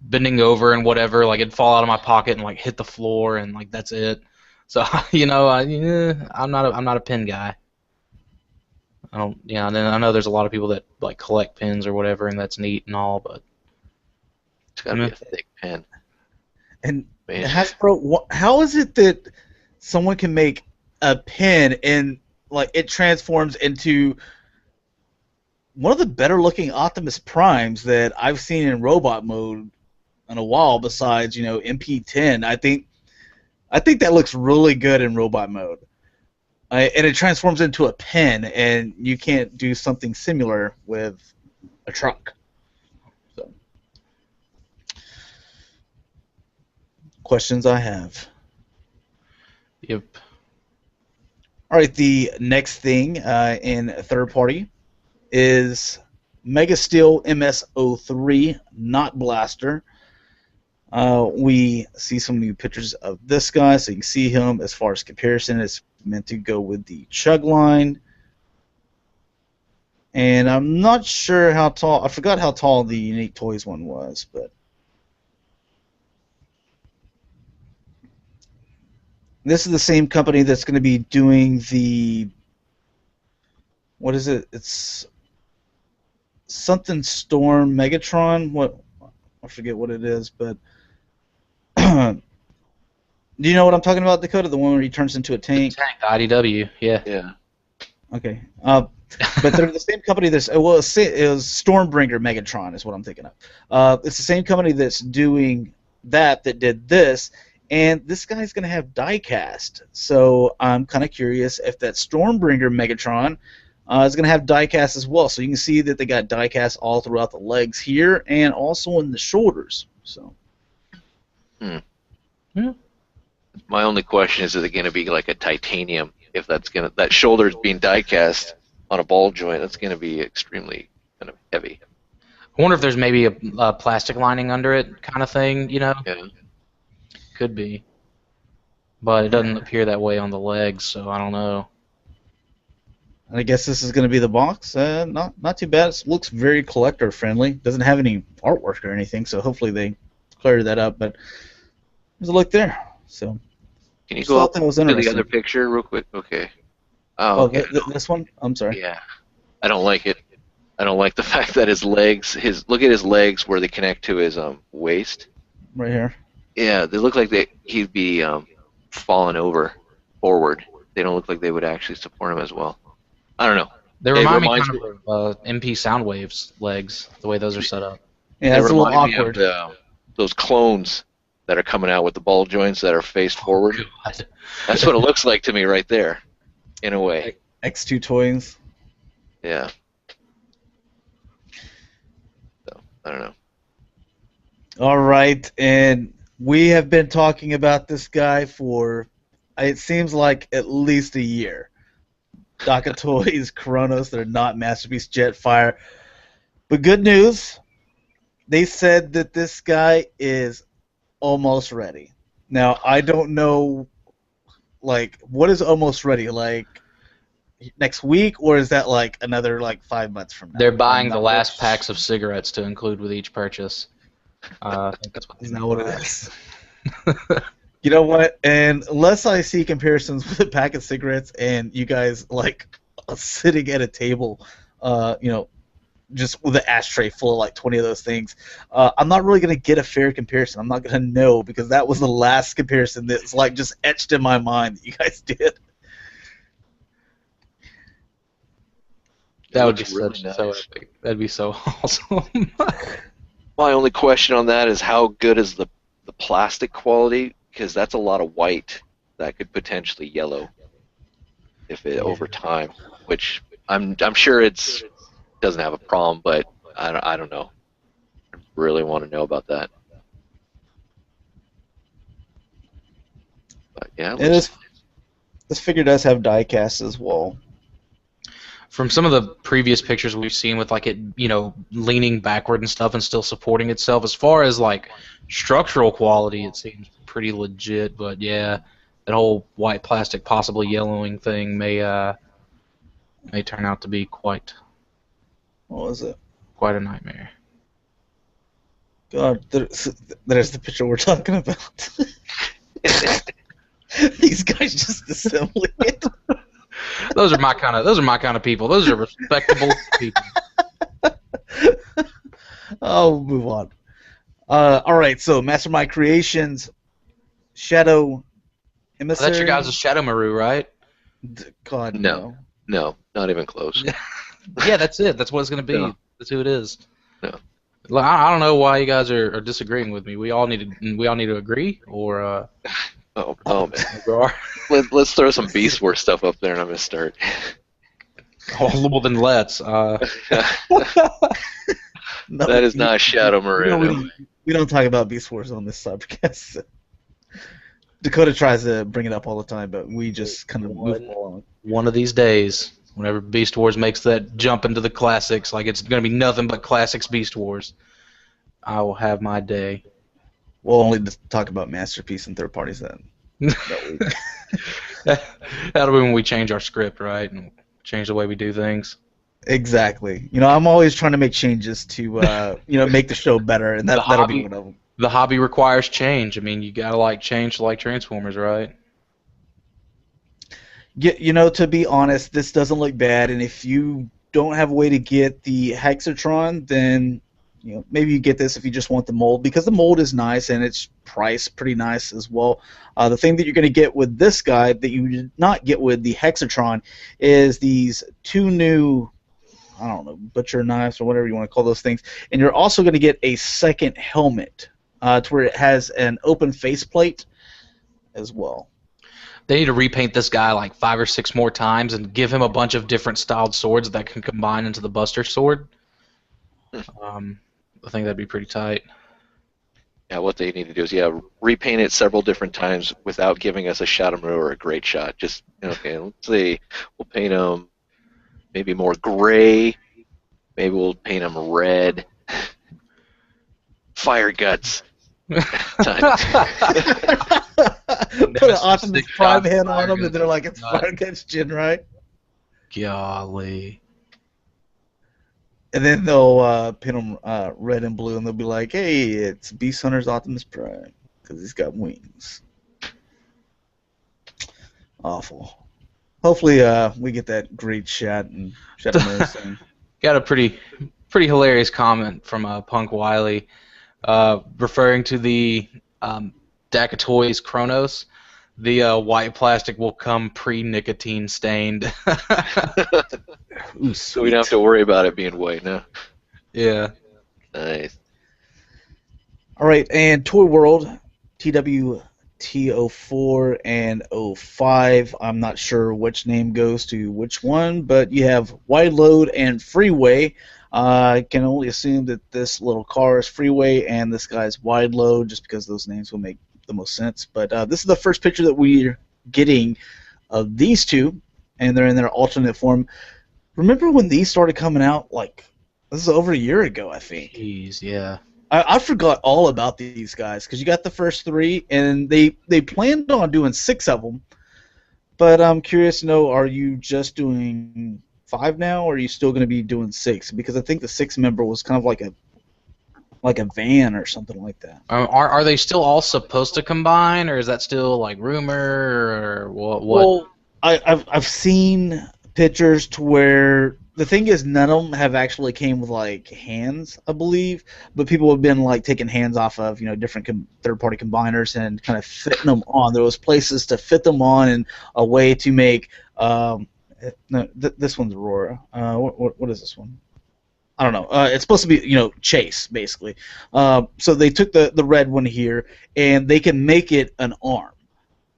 bending over and whatever, like it'd fall out of my pocket and like hit the floor and like that's it. So I'm not a pin guy. I don't, and then I know there's a lot of people that like collect pins or whatever, and that's neat and all, but It's gotta be a thick pen. And Man. Hasbro, how is it that someone can make a pin and like it transforms into one of the better looking Optimus Primes that I've seen in robot mode in a while? Besides, MP10, I think that looks really good in robot mode. And it transforms into a pin, and you can't do something similar with a truck. So, questions I have. yep. All right, the next thing in third party is Mega Steel MS03, not Blaster. We see some new pictures of this guy, so you can see him as far as comparison. It's meant to go with the Chug line. And I'm not sure how tall, I forgot how tall the Unique Toys one was, but this is the same company that's going to be doing the, what is it? It's something Storm Megatron. What, I forget what it is, but do you know what I'm talking about, Dakota? The one where he turns into a tank? The tank, the IDW, yeah. Yeah. Okay. But they're the same company that's, it was Stormbringer Megatron is what I'm thinking of. It's the same company that's doing that did this, and this guy's going to have die-cast. So I'm kind of curious if that Stormbringer Megatron is going to have die-cast as well. So you can see that they got die-cast all throughout the legs here and also in the shoulders. So. Yeah. My only question is it going to be like a titanium? If that shoulder's being die-cast on a ball joint, that's going to be extremely kind of heavy. I wonder if there's maybe a plastic lining under it kind of thing, Yeah. Could be. But it doesn't appear that way on the legs, so I don't know. And I guess this is going to be the box. Not too bad. It looks very collector friendly. Doesn't have any artwork or anything, so hopefully they clear that up. But there's a look there. So. Can you go up to the interesting. other picture real quick? Okay. Oh, okay. This one? I'm sorry. Yeah. I don't like it. I don't like the fact that his legs, look at his legs where they connect to his waist. Right here. Yeah, they look like he'd be falling over forward. They don't look like they would actually support him as well. I don't know. They remind me kind of MP Soundwave's legs, the way those are set up. Yeah, it's a little awkward. Those clones that are coming out with the ball joints that are faced forward. God. That's what it looks like to me right there, in a way. X2 Toys. Yeah. So, I don't know. All right, and We have been talking about this guy for, it seems like at least a year. Dakota Toys, Kronos, they're not Masterpiece Jetfire. But good news, they said that this guy is almost ready. Now, I don't know, like, what is almost ready? Like, next week, or is that, like, another, like, 5 months from now? They're buying the last packs of cigarettes to include with each purchase. I think that's what is that what it is? You know what? And unless I see comparisons with a pack of cigarettes and you guys, like, sitting at a table, just with an ashtray full of like 20 of those things, I'm not really going to get a fair comparison. I'm not going to know, because that was the last comparison that's like just etched in my mind that you guys did. That would be so epic. That'd be so awesome. My only question on that is how good is the plastic quality, because that's a lot of white that could potentially yellow over time, which I'm sure it's doesn't have a problem, but I don't know. I really want to know about that. But yeah, this figure does have die cast as well. From some of the previous pictures we've seen with like it, leaning backward and stuff and still supporting itself, as far as like structural quality, it seems pretty legit. But yeah, that whole white plastic possibly yellowing thing may turn out to be quite. What was it? Quite a nightmare. God, there's the picture we're talking about. These guys just assembling it. Those are my kind of people. Those are respectable people. We'll move on. All right, so Mastermind Creations, Shadow Emissary. That's your guys' Shadow Maru, right? God, no, not even close. Yeah, that's it. That's what it's going to be. No. That's who it is. No. I don't know why you guys are disagreeing with me. We all need to agree, or. Oh man. Let's throw some Beast Wars stuff up there, and I'm gonna start. Well, then let's. No, that is not Shadow Maru. We don't talk about Beast Wars on this Cybercast. Dakota tries to bring it up all the time, but we just kind of move along. One of these days, whenever Beast Wars makes that jump into the classics, like it's going to be nothing but classics Beast Wars, I will have my day. We'll only talk about Masterpiece and third parties then. That'll be when we change our script, right? And change the way we do things. Exactly. I'm always trying to make changes to, make the show better, and that'll be one of them. The hobby requires change. I mean, you gotta like change to like Transformers, right? To be honest, this doesn't look bad, and if you don't have a way to get the Hexatron, then maybe you get this if you just want the mold, because the mold is nice and it's priced pretty nice as well. The thing that you're going to get with this guy that you did not get with the Hexatron is these two new, I don't know, butcher knives or whatever you want to call those things, and you're also going to get a second helmet to where it has an open faceplate as well. They need to repaint this guy like 5 or 6 more times and give him a bunch of different styled swords that can combine into the Buster Sword. I think that'd be pretty tight. Yeah, what they need to do is repaint it several different times without giving us a Shadow Maru or a Great Shot. Just okay, let's say we'll paint them maybe more gray. Maybe we'll paint them red. Fire Guts. Put an Optimus Prime head on them, and they're like, it's Fire Guts Jin, right? Golly. And then they'll paint them red and blue, and they'll be like, hey, it's Beast Hunter's Optimus Prime, because he's got wings. Awful. Hopefully we get that Great Shot and Shadow Maru soon. Got a pretty hilarious comment from Punk Wiley referring to the Dakota Toys Kronos. The white plastic will come pre-nicotine stained. Ooh, so we don't have to worry about it being white now. Yeah. Nice. All right, and Toy World, TWT04 and 05. I'm not sure which name goes to which one, but you have Wide Load and Freeway. I can only assume that this little car is freeway and this guy's wide load, just because those names will make the most sense. But this is the first picture that we're getting of these two, and they're in their alternate form. Remember when these started coming out? Like, this is over a year ago, I think. Jeez, yeah. I forgot all about these guys, because you got the first three, and they planned on doing 6 of them. But I'm curious to know, are you just doing 5 now, or are you still going to be doing 6? Because I think the 6th member was kind of like a van or something like that. Are they still all supposed to combine, or is that still like rumor, or what? Well, I've seen pictures to where the thing is, none of them have actually came with like hands, I believe, but people have been like taking hands off of different third-party combiners and kind of fitting them on. There was places to fit them on, and a way to make this one's Aurora. What is this one? I don't know. It's supposed to be Chase basically. So they took the red one here, and they can make it an arm.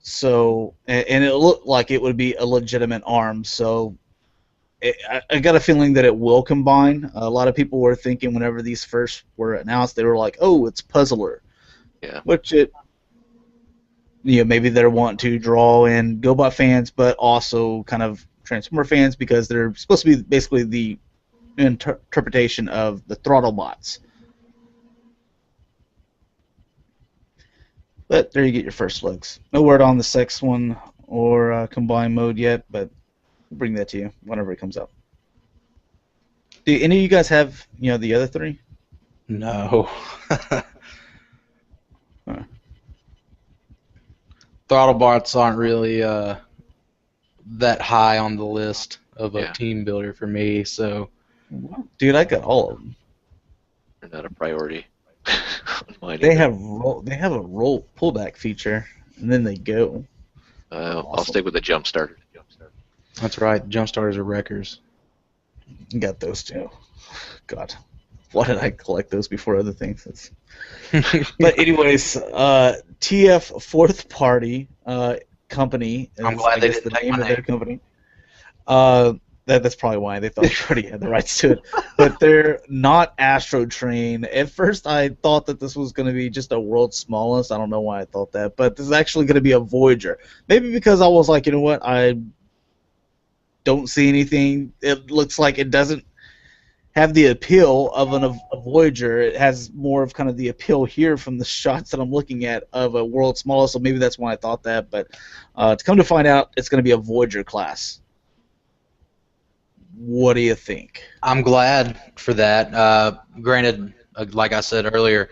So and it looked like it would be a legitimate arm. So I got a feeling that it will combine. A lot of people were thinking whenever these first were announced, they were like, "Oh, it's Puzzler," Yeah. which maybe they're wanting to draw in GoBot fans, but also kind of Transformer fans, because they're supposed to be basically the interpretation of the throttle bots. But there you get your first looks. No word on the sex one or combined mode yet, but we'll bring that to you whenever it comes out. Do any of you guys have the other 3? No. Throttlebots aren't really that high on the list of a team builder for me, so. Dude, I got all of them. They're not a priority. They have a roll pullback feature, and then they go. I'll stick with the jump starter. That's right. Jump starters are wreckers. Got those too. God, why did I collect those before other things? But anyways, TF Fourth Party Company. I'm glad they didn't the take name my of their name. company. That's probably why they thought they already had the rights to it. But they're not Astro Train. At first, I thought that this was going to be just a world's smallest. I don't know why I thought that, but this is actually going to be a Voyager. Maybe because I was like, you know what, I don't see anything. It looks like it doesn't have the appeal of a Voyager. It has more of kind of the appeal here from the shots that I'm looking at of a world's smallest. So maybe that's why I thought that. But to come to find out, it's going to be a Voyager class. What do you think? I'm glad for that. Granted, like I said earlier,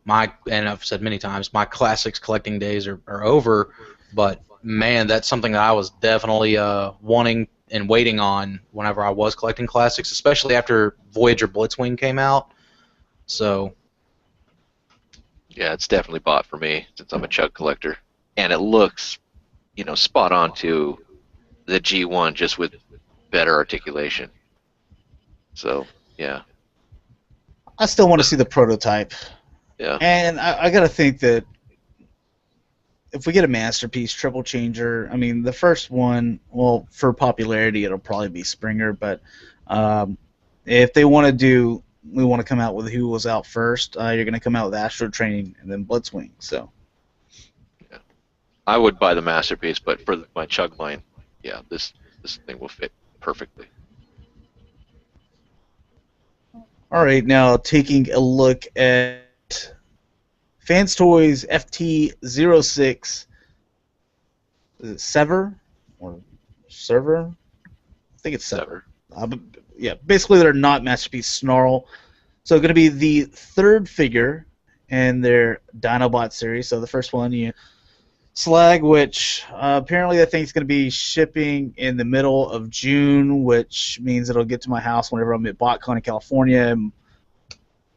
and I've said many times, my classics collecting days are over, but man, that's something that I was definitely wanting and waiting on whenever I was collecting classics, especially after Voyager Blitzwing came out. So yeah, it's definitely bought for me since I'm a chug collector, and it looks, spot on to the G1, just with better articulation. So yeah, I still want to see the prototype. Yeah, and I got to think that if we get a masterpiece triple changer, I mean, the first one, well, for popularity, it'll probably be Springer, but if they want to come out with who was out first, you're going to come out with Astro Train and then Blitzwing. So yeah, I would buy the masterpiece, but for my chug line, yeah, this thing will fit perfectly. All right, now taking a look at Fans Toys FT06. Is it Sever or Server? I think it's Sever. Yeah, basically they're not Masterpiece Snarl. So going to be the third figure in their Dinobot series. So the first one, Slag, which apparently I think is going to be shipping in the middle of June, which means it'll get to my house whenever I'm at Botcon in California.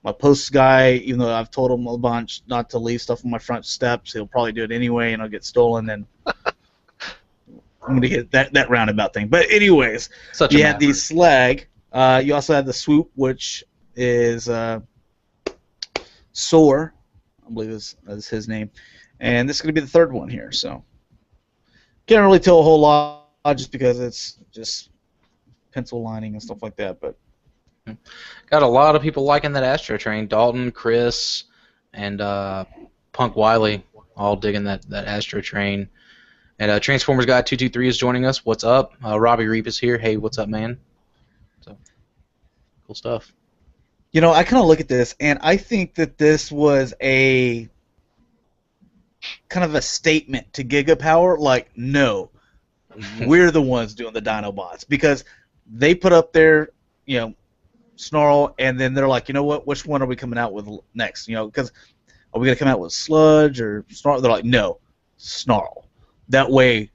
My post guy, even though I've told him a bunch not to leave stuff on my front steps, he'll probably do it anyway, and it'll get stolen. And I'm going to get that roundabout thing. But anyways, you had the Slag. You also had the Swoop, which is Soar, I believe is his name. And this is going to be the third one here, so can't really tell a whole lot just because it's just pencil lining and stuff like that. But Got a lot of people liking that Astro Train. Dalton, Chris, and Punk Wiley all digging that Astro Train. And Transformers Guy 223 is joining us. What's up? Robbie Reap is here. Hey, what's up, man? So cool stuff. You know, I kind of look at this, and I think that this was a kind of a statement to Gigapower, like, no, we're the ones doing the Dinobots, because they put up their, Snarl, and then they're like, you know what, which one are we coming out with next? Because are we going to come out with Sludge or Snarl? They're like, no, Snarl. That way,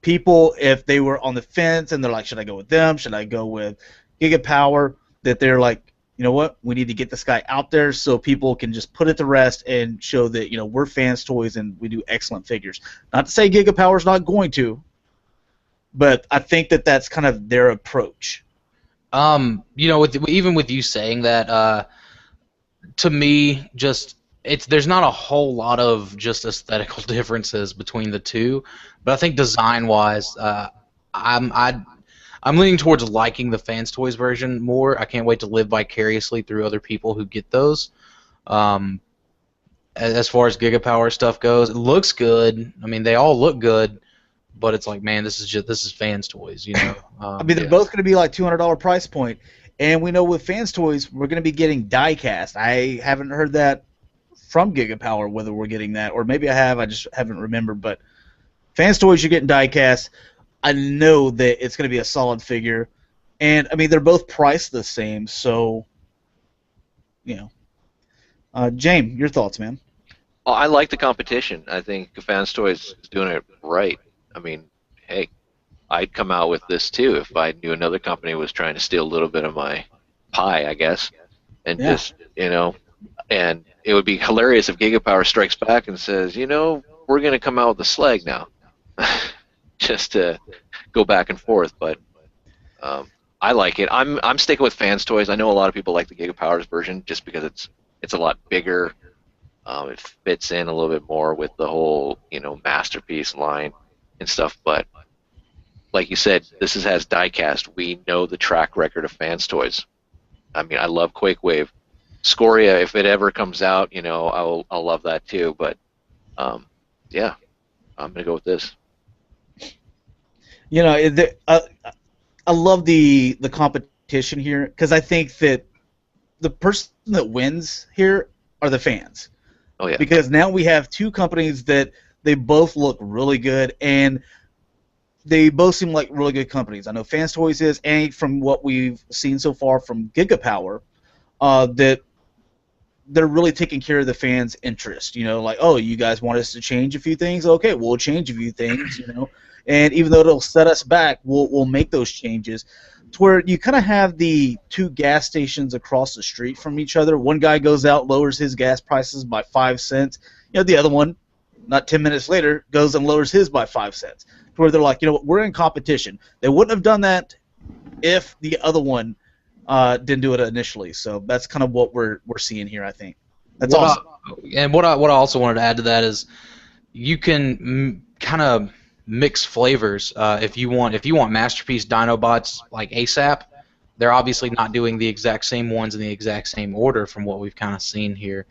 people, if they were on the fence and they're like, should I go with them? Should I go with Gigapower? That they're like, you know what, we need to get this guy out there so people can just put it to rest and show that, we're Fans Toys and we do excellent figures. Not to say Gigapower's not going to, but I think that that's kind of their approach. Even with you saying that, to me, there's not a whole lot of just aesthetical differences between the two, but I think design-wise, I'm leaning towards liking the Fans Toys version more. I can't wait to live vicariously through other people who get those. As far as Gigapower stuff goes, it looks good. I mean, they all look good, but it's like, man, this is Fans Toys, I mean, they're both going to be like $200 price point, and we know with Fans Toys we're going to be getting die-cast. I haven't heard that from Gigapower whether we're getting that, or maybe I have. I just haven't remembered. But Fans Toys, you're getting die-cast. I know that it's going to be a solid figure, and I mean they're both priced the same, so Jaim, your thoughts, man? Well, I like the competition. I think Fans Toys is doing it right. I mean, hey, I'd come out with this too if I knew another company was trying to steal a little bit of my pie, I guess, and just and it would be hilarious if Gigapower strikes back and says, we're going to come out with a Slag now. Just to go back and forth, but I like it. I'm sticking with Fans Toys. I know a lot of people like the Gigapowers version just because it's a lot bigger. It fits in a little bit more with the whole Masterpiece line and stuff. But like you said, this has diecast. We know the track record of Fans Toys. I mean, I love Quake Wave, Scoria. If it ever comes out, I'll love that too. But yeah, I'm gonna go with this. I love the competition here because I think that the person that wins here are the fans. Oh yeah. Because now we have two companies that they both look really good and they both seem like really good companies. I know Fans Toys is, and from what we've seen so far from Gigapower, that they're really taking care of the fans' interest. Like, oh, you guys want us to change a few things? Okay, we'll change a few things. And even though it'll set us back, we'll make those changes to where you kind of have the two gas stations across the street from each other. One guy goes out, lowers his gas prices by 5 cents. The other one, not 10 minutes later, goes and lowers his by 5 cents. To where they're like, we're in competition. They wouldn't have done that if the other one didn't do it initially. So that's kind of what we're seeing here, I think. That's awesome. And what I also wanted to add to that is you can kind of mix flavors if you want Masterpiece Dinobots like ASAP. They're obviously not doing the exact same ones in the exact same order from what we've kind of seen here.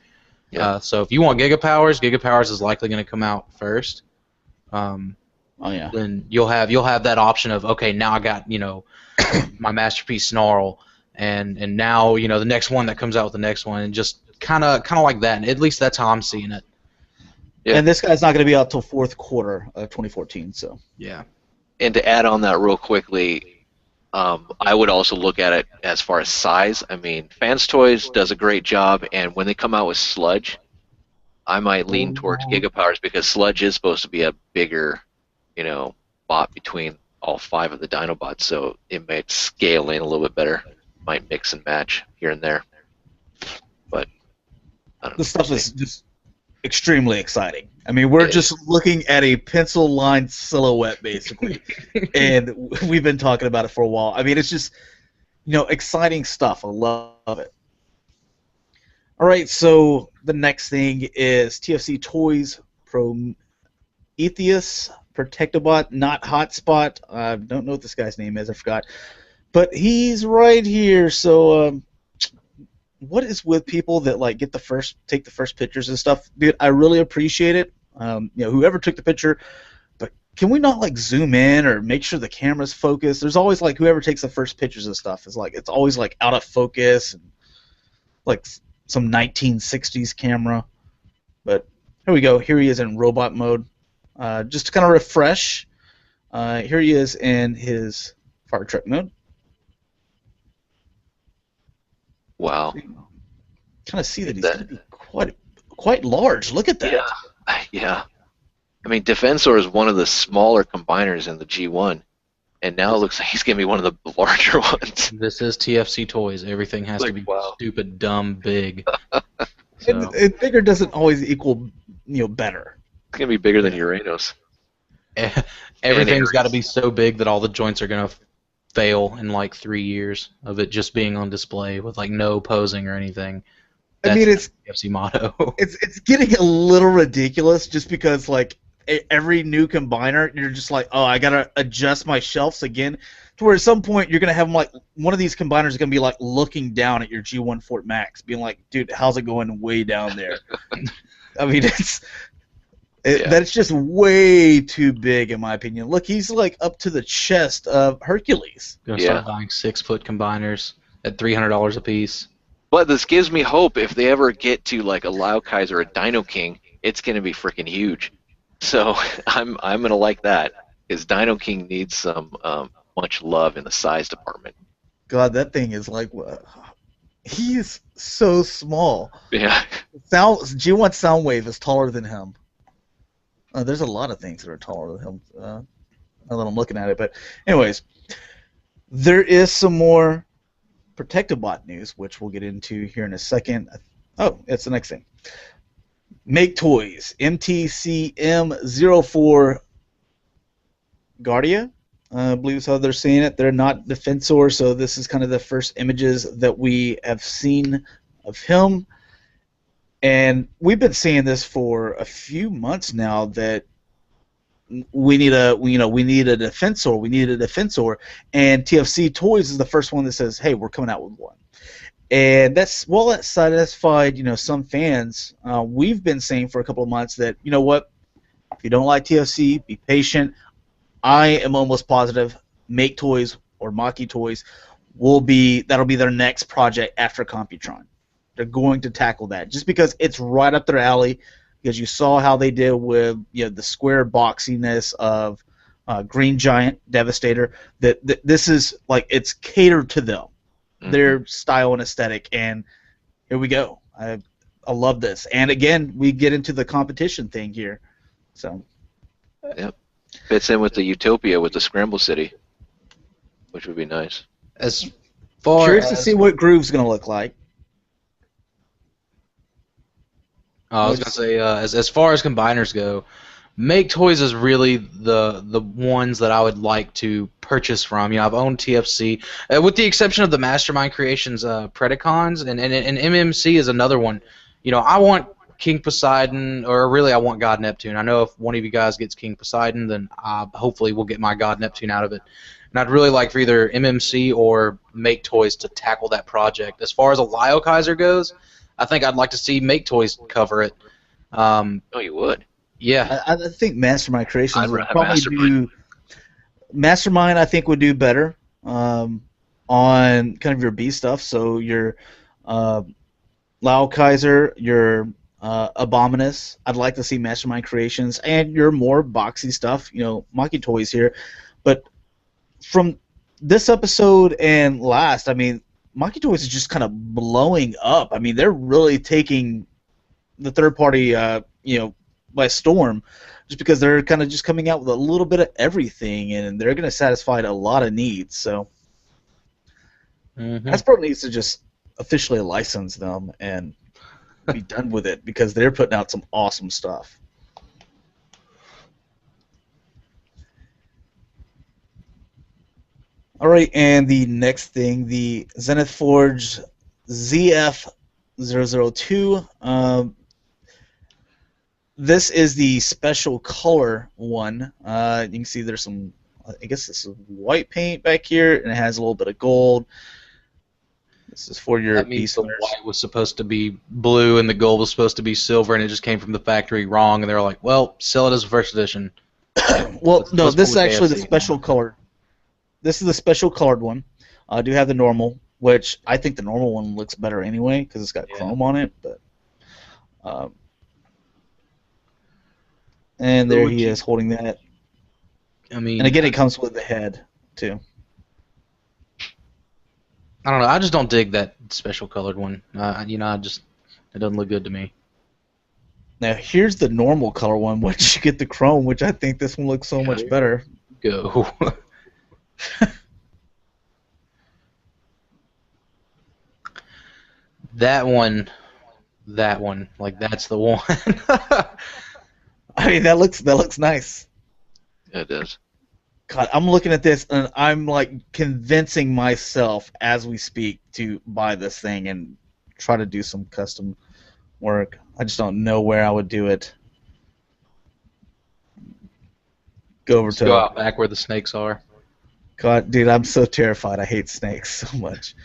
Yeah. So if you want Gigapowers is likely going to come out first. Then you'll have that option of, okay, now I got my Masterpiece Snarl, and now the next one that comes out with the next one, and just kind of like that. And at least that's how I'm seeing it. Yeah. And this guy's not going to be out till fourth quarter of 2014. So yeah. And to add on that real quickly, I would also look at it as far as size. I mean, Fans Toys does a great job, and when they come out with Sludge, I might lean towards Gigapowers because Sludge is supposed to be a bigger, bot between all 5 of the Dinobots, so it might scale in a little bit better, might mix and match here and there. But I don't know. This stuff is just extremely exciting. I mean, we're just looking at a pencil-lined silhouette, basically, and we've been talking about it for a while. I mean, it's just, exciting stuff. I love it. All right, so the next thing is TFC Toys Prometheus Protectobot, not Hotspot. I don't know what this guy's name is. I forgot. but he's right here. So, what is with people that like take the first pictures and stuff, dude? I really appreciate it. Whoever took the picture, but can we not like zoom in or make sure the camera's focused? There's always like whoever takes the first pictures and stuff is like it's always like out of focus and like some 1960s camera. But here we go. Here he is in robot mode. Just to kind of refresh. Here he is in his fire truck mode. Wow. Kind of see that he's going to be quite large. Look at that. Yeah. I mean, Defensor is one of the smaller combiners in the G1, and now it looks like he's going to be one of the larger ones. This is TFC Toys. Everything has to be stupid, dumb, big. So. And bigger doesn't always equal, better. It's going to be bigger than Uranus. Everything's got to be so big that all the joints are going to fail in like 3 years of it just being on display with like no posing or anything. That's it's the TFC motto. It's getting a little ridiculous just because like every new combiner you're just like, oh, I gotta adjust my shelves again, to where at some point you're gonna have like one of these combiners is gonna be like looking down at your G1 Fort Max, being like, dude, how's it going way down there? I mean, that's just way too big in my opinion. Look, he's like up to the chest of Hercules. Gonna start buying 6-foot combiners at $300 a piece. But this gives me hope if they ever get to like a Laokaiser or a Dino King, it's gonna be freaking huge. So I'm gonna like that, because Dino King needs some much love in the size department. God, that thing is like, he's so small. Yeah. G1 Soundwave is taller than him. There's a lot of things that are taller than him. Now that I'm looking at it, but anyways, there is some more Protectobot news, which we'll get into here in a second. Oh, that's the next thing. Make Toys MTCM04 Guardia, I believe is how they're saying it. They're not Defensor, so this is kind of the first images that we have seen of him. And we've been seeing this for a few months now, that we need a Defensor. We need a Defensor, and TFC Toys is the first one that says, "Hey, we're coming out with one." And that satisfied some fans. We've been saying for a couple of months that, you know what, if you don't like TFC, be patient. I am almost positive Make Toys or Maki Toys that'll be their next project after Computron. They're going to tackle that just because it's right up their alley. Because you saw how they did with the square boxiness of Green Giant Devastator. That this is like it's catered to them, their style and aesthetic. And here we go. I love this. And again, we get into the competition thing here. So. Yep. Fits in with the Utopia with the Scramble City, which would be nice. As far curious to see what Groove's going to look like. I was gonna say, as far as combiners go, Make Toys is really the ones that I would like to purchase from. I've owned TFC, with the exception of the Mastermind Creations Predacons, and MMC is another one. I want King Poseidon, or really I want God Neptune. I know if one of you guys gets King Poseidon, then hopefully we'll get my God Neptune out of it. And I'd really like for either MMC or Make Toys to tackle that project. As far as a Laokaiser goes, I think I'd like to see Make Toys cover it. Oh, you would? Yeah. I think Mastermind Creations would probably do. Mastermind, I think, would do better on kind of your B stuff. So your Laokaiser, your Abominus. I'd like to see Mastermind Creations, and your more boxy stuff. Maki Toys here. But from this episode and last, I mean, Maki Toys is just kind of blowing up. I mean, they're really taking the third party, by storm, just because they're kind of just coming out with a little bit of everything, and they're going to satisfy a lot of needs. So Hasbro needs to just officially license them and be done with it, because they're putting out some awesome stuff. All right, and the next thing, the Zenith Forge ZF002. This is the special color one. You can see there's some I guess this is white paint back here, and it has a little bit of gold. This is for your That means beast the hunters. white was supposed to be blue and the gold was supposed to be silver, and it just came from the factory wrong, and they were like, well, sell it as a first edition. Well, no, let's this is go with actually the AFC. special color. This is the special colored one. I do have the normal, which I think the normal one looks better anyway because it's got chrome on it. But and there he is holding that. I mean, And again, it comes with the head too. I don't know. I just don't dig that special colored one. It doesn't look good to me. Now here's the normal color one, which you get the chrome, which I think this one looks so much better. Go. That one, like that's the one. I mean, that looks nice. Yeah, it does. God, I'm looking at this and I'm like convincing myself as we speak to buy this thing and try to do some custom work. I just don't know where I would do it. Go out back where the snakes are. God, dude, I'm so terrified. I hate snakes so much.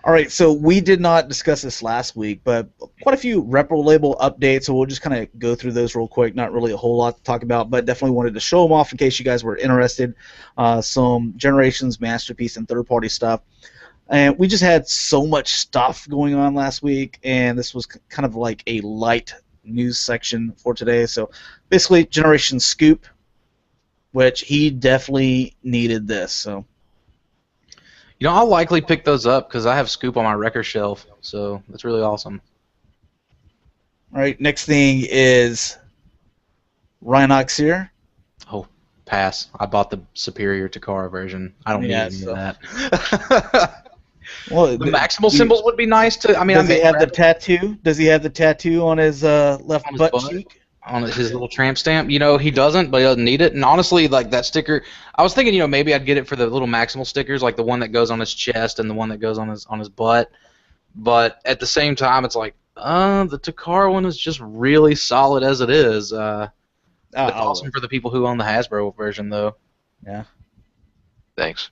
All right, so we did not discuss this last week, but quite a few Repro label updates, so we'll just kind of go through those real quick. Not really a whole lot to talk about, but definitely wanted to show them off in case you guys were interested. Some Generations, Masterpiece, and third-party stuff. And we just had so much stuff going on last week, and this was kind of like a light news section for today. So basically, Generation Scoop, which he definitely needed this. So. I'll likely pick those up because I have Scoop on my record shelf, so that's really awesome. All right, next thing is Rhinox here. Oh, pass. I bought the superior Takara version. I don't need any of that. Well, the maximal symbols would be nice to. I mean, does he have the tattoo? Does he have the tattoo on his left butt cheek? On his little tramp stamp, he doesn't, but he doesn't need it. And honestly, like that sticker, I was thinking, maybe I'd get it for the little maximal stickers, like the one that goes on his chest and the one that goes on his butt. But at the same time, it's like, the Takara one is just really solid as it is. It's awesome for the people who own the Hasbro version, though. Yeah. Thanks.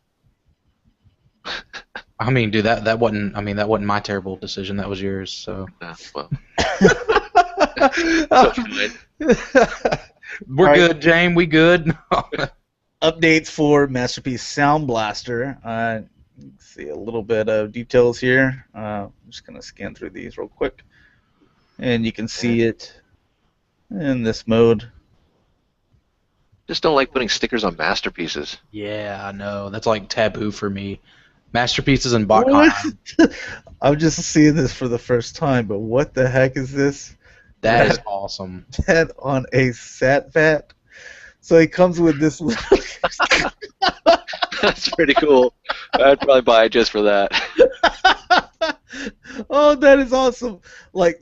I mean, dude, that wasn't my terrible decision. That was yours. So. Well. We're good, Jaim. We good. Updates for Masterpiece Sound Blaster. See a little bit of details here. I'm just gonna scan through these real quick, and you can see it in this mode. Just don't like putting stickers on masterpieces. Yeah, I know. That's like taboo for me. Masterpieces and Botcon. I'm just seeing this for the first time, but what the heck is this? That is awesome. That on a SatVat. So he comes with this little. That's pretty cool. I'd probably buy it just for that. Oh, that is awesome! Like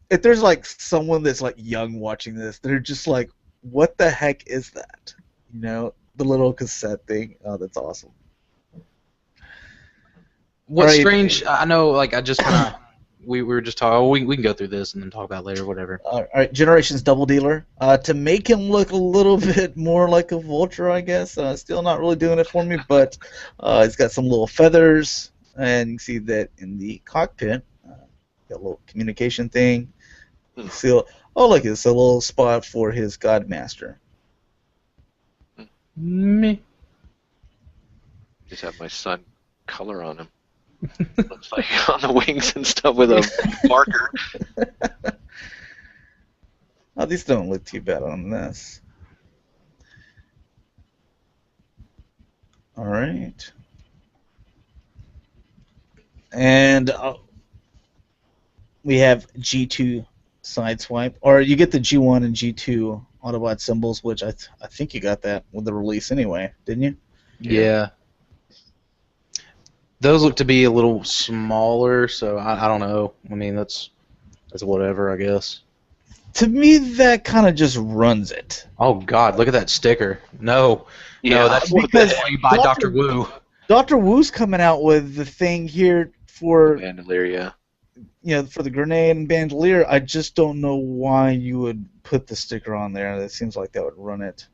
if there's like someone that's like young watching this, they're just like, "What the heck is that?" The little cassette thing. Oh, that's awesome. What's strange? I know, like I just kind of. We were just talking. We can go through this and then talk about it later, whatever. All right, Generations Double Dealer. To make him look a little bit more like a vulture, I guess. Still not really doing it for me, but he's got some little feathers, and you can see that in the cockpit. Got a little communication thing. Look, it's a little spot for his Godmaster. Me. Just have my son color on him. Looks like on the wings and stuff with a marker. Oh, these don't look too bad on this. All right. And we have G2 Sideswipe. Or you get the G1 and G2 Autobot symbols, which I think you got that with the release anyway, didn't you? Yeah. Those look to be a little smaller, so I don't know. I mean, that's whatever, I guess. To me, that kind of just runs it. Oh God, look at that sticker. No, that's because why you buy Dr. Wu. Dr. Wu's coming out with the thing here for Bandolier, for the grenade and bandolier. I just don't know why you would put the sticker on there. It seems like that would run it.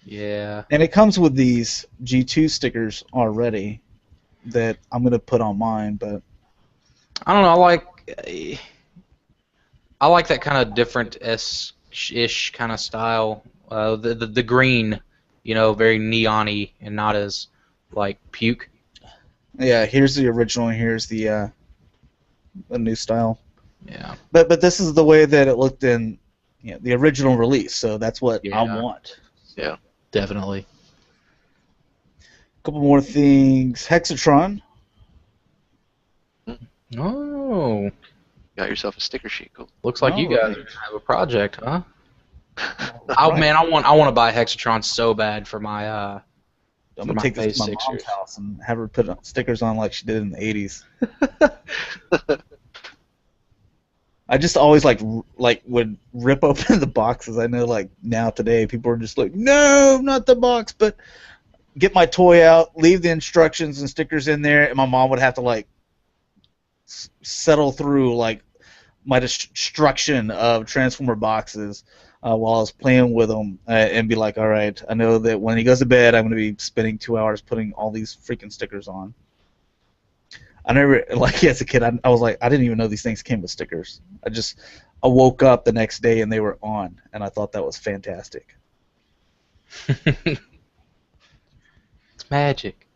Yeah. And it comes with these G2 stickers already that I'm gonna put on mine, but I don't know. I like that kind of different ish kind of style. The green, very neon-y and not as like puke. yeah, here's the original and here's the new style. Yeah. But this is the way that it looked in the original release, so that's what I Yeah. want. Yeah. Definitely. A couple more things. Hexatron. Oh, Got yourself a sticker sheet. Cool. looks like you guys Alright. have a project, huh? Right. Man, I want to buy Hexatron so bad for my I'm for gonna my take this phase to my mom's sixers. house and have her put stickers on like she did in the '80s. I just always would rip open the boxes. I know like now today people are just like, no, not the box, but get my toy out, leave the instructions and stickers in there, and my mom would have to like settle through like my destruction of Transformer boxes while I was playing with them and be like, all right, I know that when he goes to bed, I'm going to be spending 2 hours putting all these freaking stickers on. I never, like as a kid, I was like, I didn't even know these things came with stickers. I woke up the next day and they were on, and I thought that was fantastic. It's magic.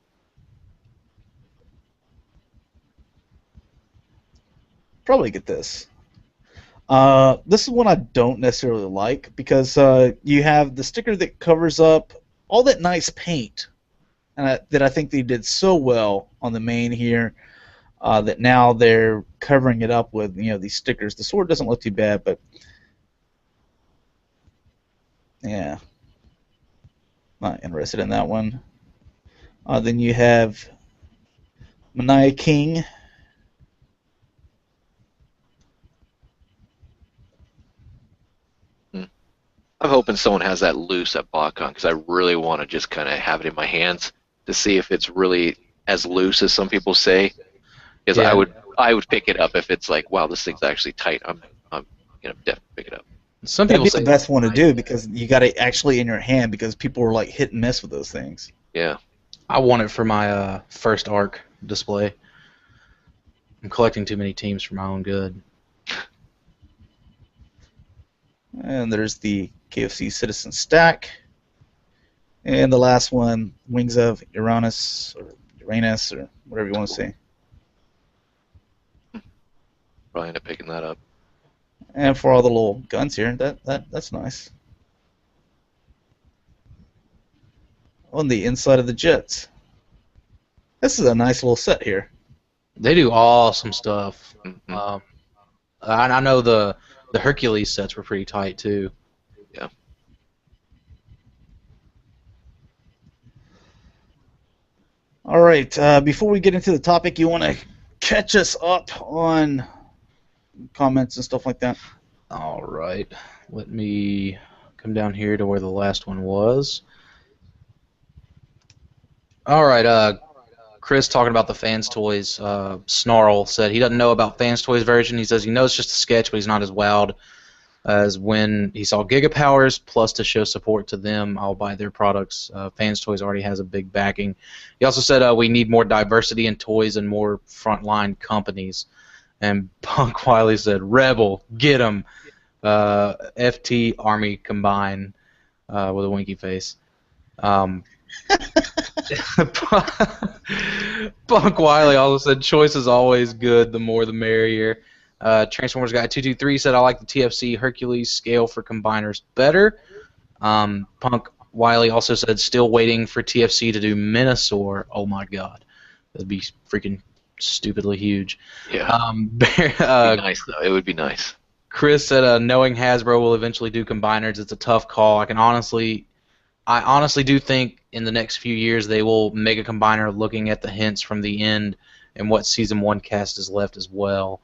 Probably get this. This is one I don't necessarily like because you have the sticker that covers up all that nice paint that I think they did so well on the main here that now they're covering it up with these stickers. The sword doesn't look too bad, but yeah, not interested in that one. Then you have Mania King. I'm hoping someone has that loose at Botcon because I really want to just kind of have it in my hands to see if it's really as loose as some people say. Because Yeah. I would pick it up if it's like, wow, this thing's actually tight. I'm gonna definitely pick it up. Some That'd people be say the best one to do because you got it actually in your hand because people were like hit and miss with those things. Yeah. I want it for my first arc display. I'm collecting too many teams for my own good. And there's the KFC Citizen Stack. And the last one, Wings of Uranus or whatever you want to say. Probably end up picking that up. And for all the little guns here, that's nice. On the inside of the jets. This is a nice little set here. They do awesome stuff. Mhm. I know the Hercules sets were pretty tight too. Yeah. All right, before we get into the topic, you want to catch us up on comments and stuff like that? All right. Let me come down here to where the last one was. All right. Chris talking about the Fans Toys. Snarl said he doesn't know about Fans Toys version. He says he knows just a sketch, but he's not as wowed as when he saw Gigapowers. Plus, to show support to them, I'll buy their products. Fans Toys already has a big backing. He also said we need more diversity in toys and more frontline companies. And Punk Wiley said, Rebel, get 'em. FT Army combine with a winky face. Punk Wiley also said, choice is always good, the more the merrier. Transformers Guy 223 said, I like the TFC Hercules scale for combiners better. Punk Wiley also said, still waiting for TFC to do Minosaur. Oh my god. That'd be freaking stupidly huge. Yeah. Bear, It'd be nice though. It would be nice. Chris said, knowing Hasbro will eventually do combiners, it's a tough call. I honestly do think in the next few years they will make a combiner looking at the hints from the end and what Season 1 cast is left as well.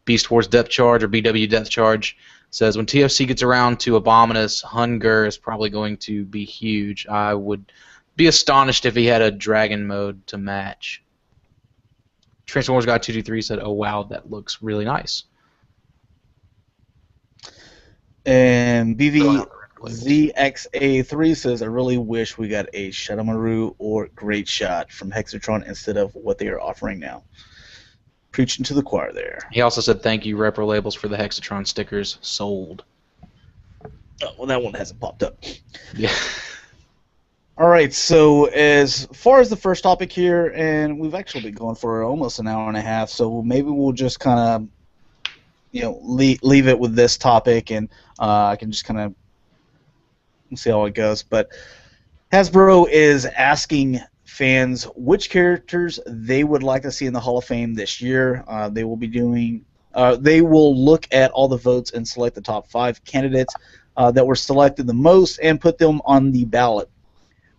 Beast Wars Depth Charge, or BW Depth Charge, says, when TFC gets around to Abominus, Hunger is probably going to be huge. I would be astonished if he had a dragon mode to match. Transformers Guy 223 said, oh wow, that looks really nice. And BV labels. ZXA3 says, I really wish we got a Shadowmaru or Great Shot from Hexatron instead of what they are offering now. Preaching to the choir there. He also said, thank you, Repro Labels, for the Hexatron stickers sold. Oh, well, that one hasn't popped up. Yeah. All right, so as far as the first topic here, and we've actually been going for almost an hour and a half, so maybe we'll just kind of, leave it with this topic, and I can just kind of see how it goes. But Hasbro is asking fans which characters they would like to see in the Hall of Fame this year. They will be doing. They will look at all the votes and select the top 5 candidates that were selected the most and put them on the ballot.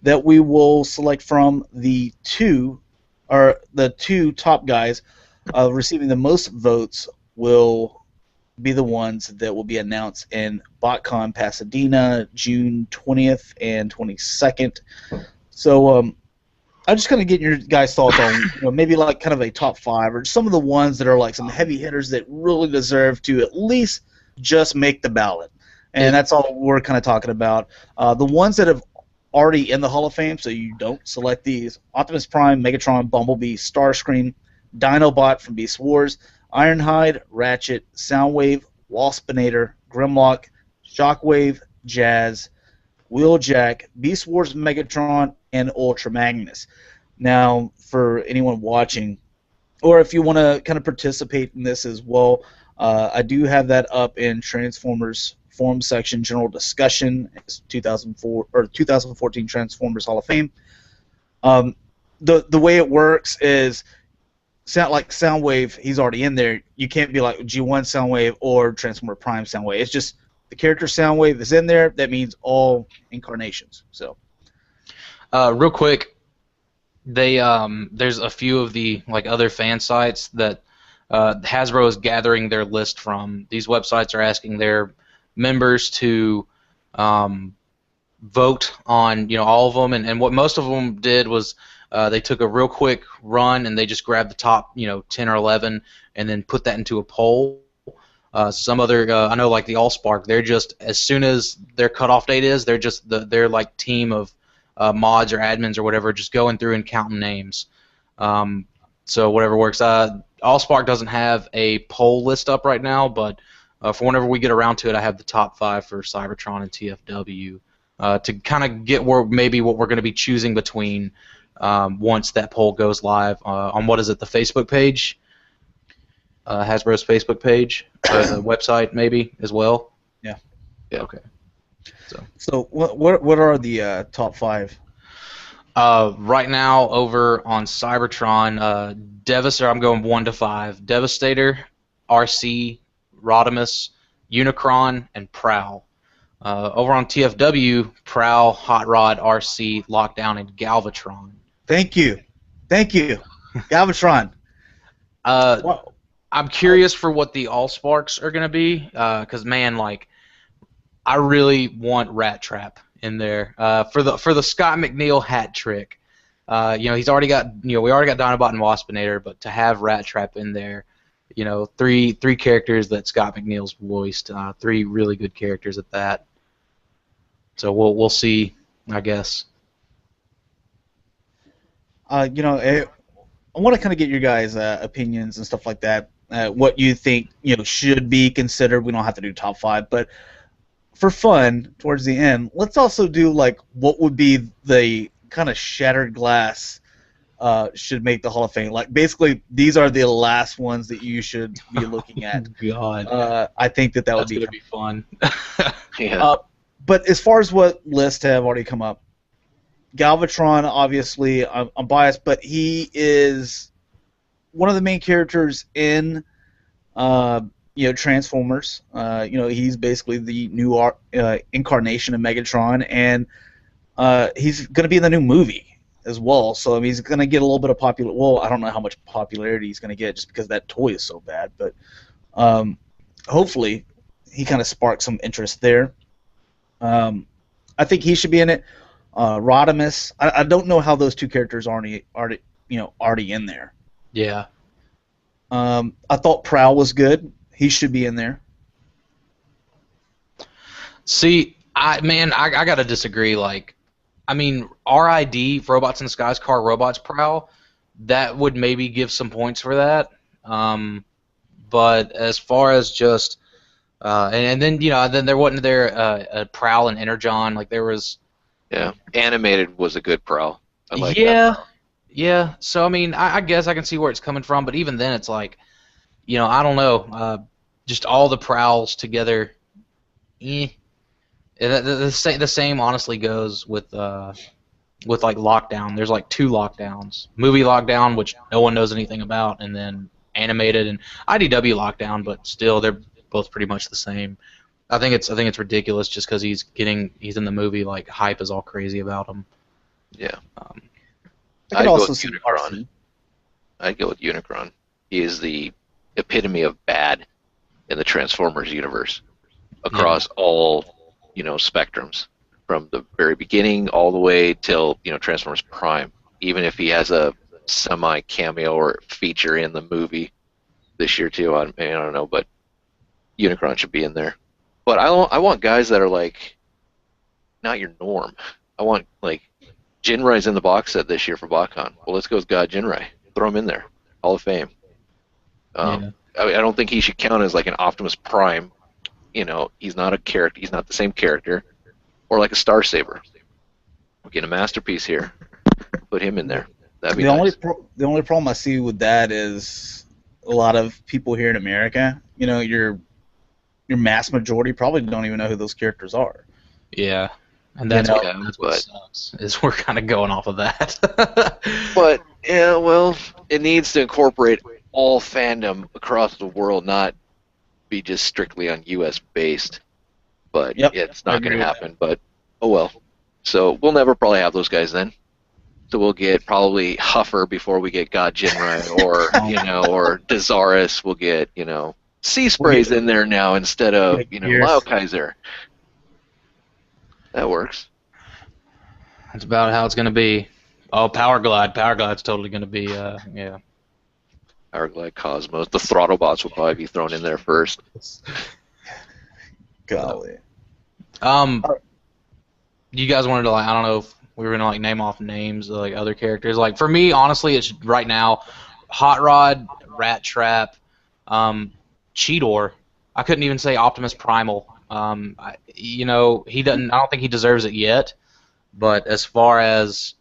That we will select from the two top guys receiving the most votes will be the ones that will be announced in Botcon Pasadena, June 20th and 22nd. So I'm just kind of getting your guys' thoughts on maybe like kind of a top 5 or some of the ones that are like some heavy hitters that really deserve to at least just make the ballot. And that's all we're kind of talking about. The ones that have already in the Hall of Fame, so you don't select these: Optimus Prime, Megatron, Bumblebee, Starscream, Dinobot from Beast Wars, Ironhide, Ratchet, Soundwave, Waspinator, Grimlock, Shockwave, Jazz, Wheeljack, Beast Wars Megatron, and Ultra Magnus. Now, for anyone watching, or if you want to kind of participate in this as well, I do have that up in Transformers Forum section, general discussion. It's 2014 Transformers Hall of Fame. The way it works is, Soundwave, he's already in there. You can't be like G1 Soundwave or Transformer Prime Soundwave. It's just the character Soundwave is in there. That means all incarnations. So, real quick, there's a few of the other fan sites that Hasbro is gathering their list from. These websites are asking their members to vote on all of them, and what most of them did was they took a real quick run and they just grabbed the top 10 or 11 and then put that into a poll. Some other I know, like the AllSpark, they're just, as soon as their cutoff date is, they're just their team of mods or admins or whatever just going through and counting names. So whatever works. AllSpark doesn't have a poll list up right now, but for whenever we get around to it, I have the top 5 for Cybertron and TFW to kind of get maybe what we're going to be choosing between once that poll goes live on the Facebook page, Hasbro's Facebook page, the website maybe as well. Yeah. Okay. So what are the top 5? Right now over on Cybertron, Devastator, I'm going 1 to 5. Devastator, RC, Rodimus, Unicron, and Prowl. Over on TFW, Prowl, Hot Rod, RC, Lockdown, and Galvatron. Thank you, Galvatron. I'm curious for what the AllSparks are gonna be, because man, I really want Rat Trap in there for the Scott McNeil hat trick. He's already got we already got Dinobot and Waspinator, but to have Rat Trap in there, three characters that Scott McNeil's voiced, 3 really good characters at that. So we'll see, I guess. I want to kind of get your guys' opinions and stuff like that. What you think should be considered. We don't have to do top 5, but for fun, towards the end, let's also do what would be the kind of shattered glass should make the Hall of Fame. Basically, these are the last ones that you should be looking at. God, I think that that's would gonna be fun. Yeah. But as far as what lists have already come up, Galvatron, obviously, I'm biased, but he is one of the main characters in Transformers. He's basically the new incarnation of Megatron, and he's going to be in the new movie as well. So he's going to get a little bit of popular. Well, I don't know how much popularity he's going to get just because that toy is so bad, but hopefully he kind of sparks some interest there. I think he should be in it. Rodimus, I don't know how those 2 characters are already in there. Yeah. I thought Prowl was good. He should be in there. See, I gotta disagree. Like, I mean, RID, Robots in Disguise, Car Robots Prowl, that would maybe give some points for that. But as far as just and then then there wasn't there a Prowl and Energon, like there was. Yeah, animated was a good prowl. I like that. Yeah, yeah. So I mean, I guess I can see where it's coming from, but even then, it's like, I don't know. Just all the Prowls together. Eh. The same honestly goes with like Lockdown. There's like 2 Lockdowns. Movie Lockdown, which no one knows anything about, and then animated and IDW Lockdown, but still they're both pretty much the same. I think it's ridiculous just because he's in the movie, like hype is all crazy about him. Yeah. I could also see Unicron. I'd go with Unicron. He is the epitome of bad in the Transformers universe across all spectrums, from the very beginning all the way till Transformers Prime. Even if he has a semi cameo or feature in the movie this year too, I don't know, but Unicron should be in there. But I want guys that are like not your norm. I want like Jinrai's in the box set this year for Botcon. Well, let's go with God Jinrai. Throw him in there. Hall of Fame. I don't think he should count as like an Optimus Prime. He's not a character. He's not the same character. Or like a Star Saber. We're getting a masterpiece here. Put him in there. That'd be nice. The only problem I see with that is a lot of people here in America. Your mass majority probably don't even know who those characters are. Yeah. And that's what sucks, is we're kind of going off of that. But, yeah, well, it needs to incorporate all fandom across the world, not be just strictly on US based. But it's not going to happen, but oh well. So we'll never probably have those guys then. So we'll get probably Huffer before we get God Jinrai, or, or Dezaris. We'll get, Sea Spray's in there now instead of, Lao Kaiser. That works. That's about how it's going to be. Oh, Power Glide. Power Glide's totally going to be, yeah. Power Glide, Cosmos. The Throttlebots will probably be thrown in there first. Golly. You guys wanted to, like, I don't know if we were going to, like, name off names of, like, other characters. Like, for me, honestly, it's right now Hot Rod, Rat Trap, Cheetor. I couldn't even say Optimus Primal. He doesn't. I don't think he deserves it yet. But as far as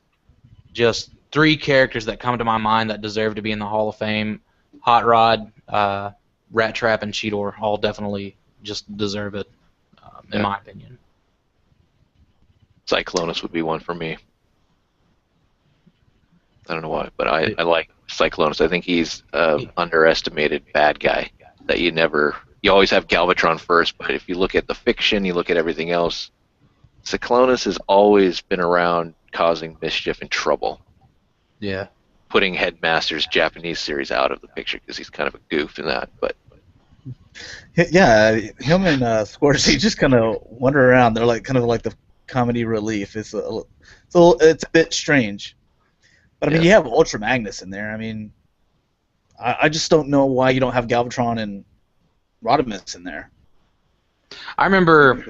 just 3 characters that come to my mind that deserve to be in the Hall of Fame, Hot Rod, Rat Trap, and Cheetor all definitely just deserve it, in my opinion. Cyclonus would be one for me. I don't know why, but I like Cyclonus. I think he's an underestimated bad guy that you always have Galvatron first, but if you look at the fiction, you look at everything else, Cyclonus has always been around causing mischief and trouble. Yeah. Putting Headmaster's Japanese series out of the picture because he's kind of a goof in that, but... Yeah, him and Squarsy just kind of wander around. They're like kind of like the comedy relief. It's a bit strange. But I mean, you have Ultra Magnus in there. I mean, I just don't know why you don't have Galvatron and Rodimus in there. I remember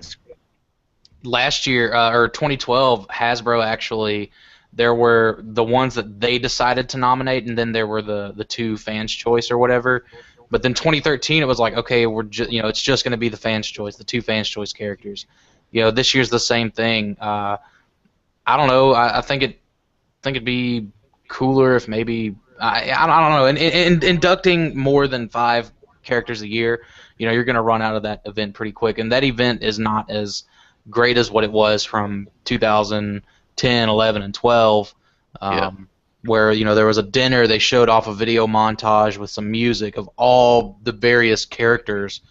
last year, or 2012, Hasbro actually, there were the ones that they decided to nominate, and then there were the 2 fans' choice or whatever. But then 2013, it was like, okay, it's just going to be the fans' choice, the 2 fans' choice characters. This year's the same thing. I don't know. I think it'd be cooler if maybe I don't know. Inducting more than 5 characters a year, you're going to run out of that event pretty quick, and that event is not as great as what it was from 2010, 11, and 12, where there was a dinner. They showed off a video montage with some music of all the various characters.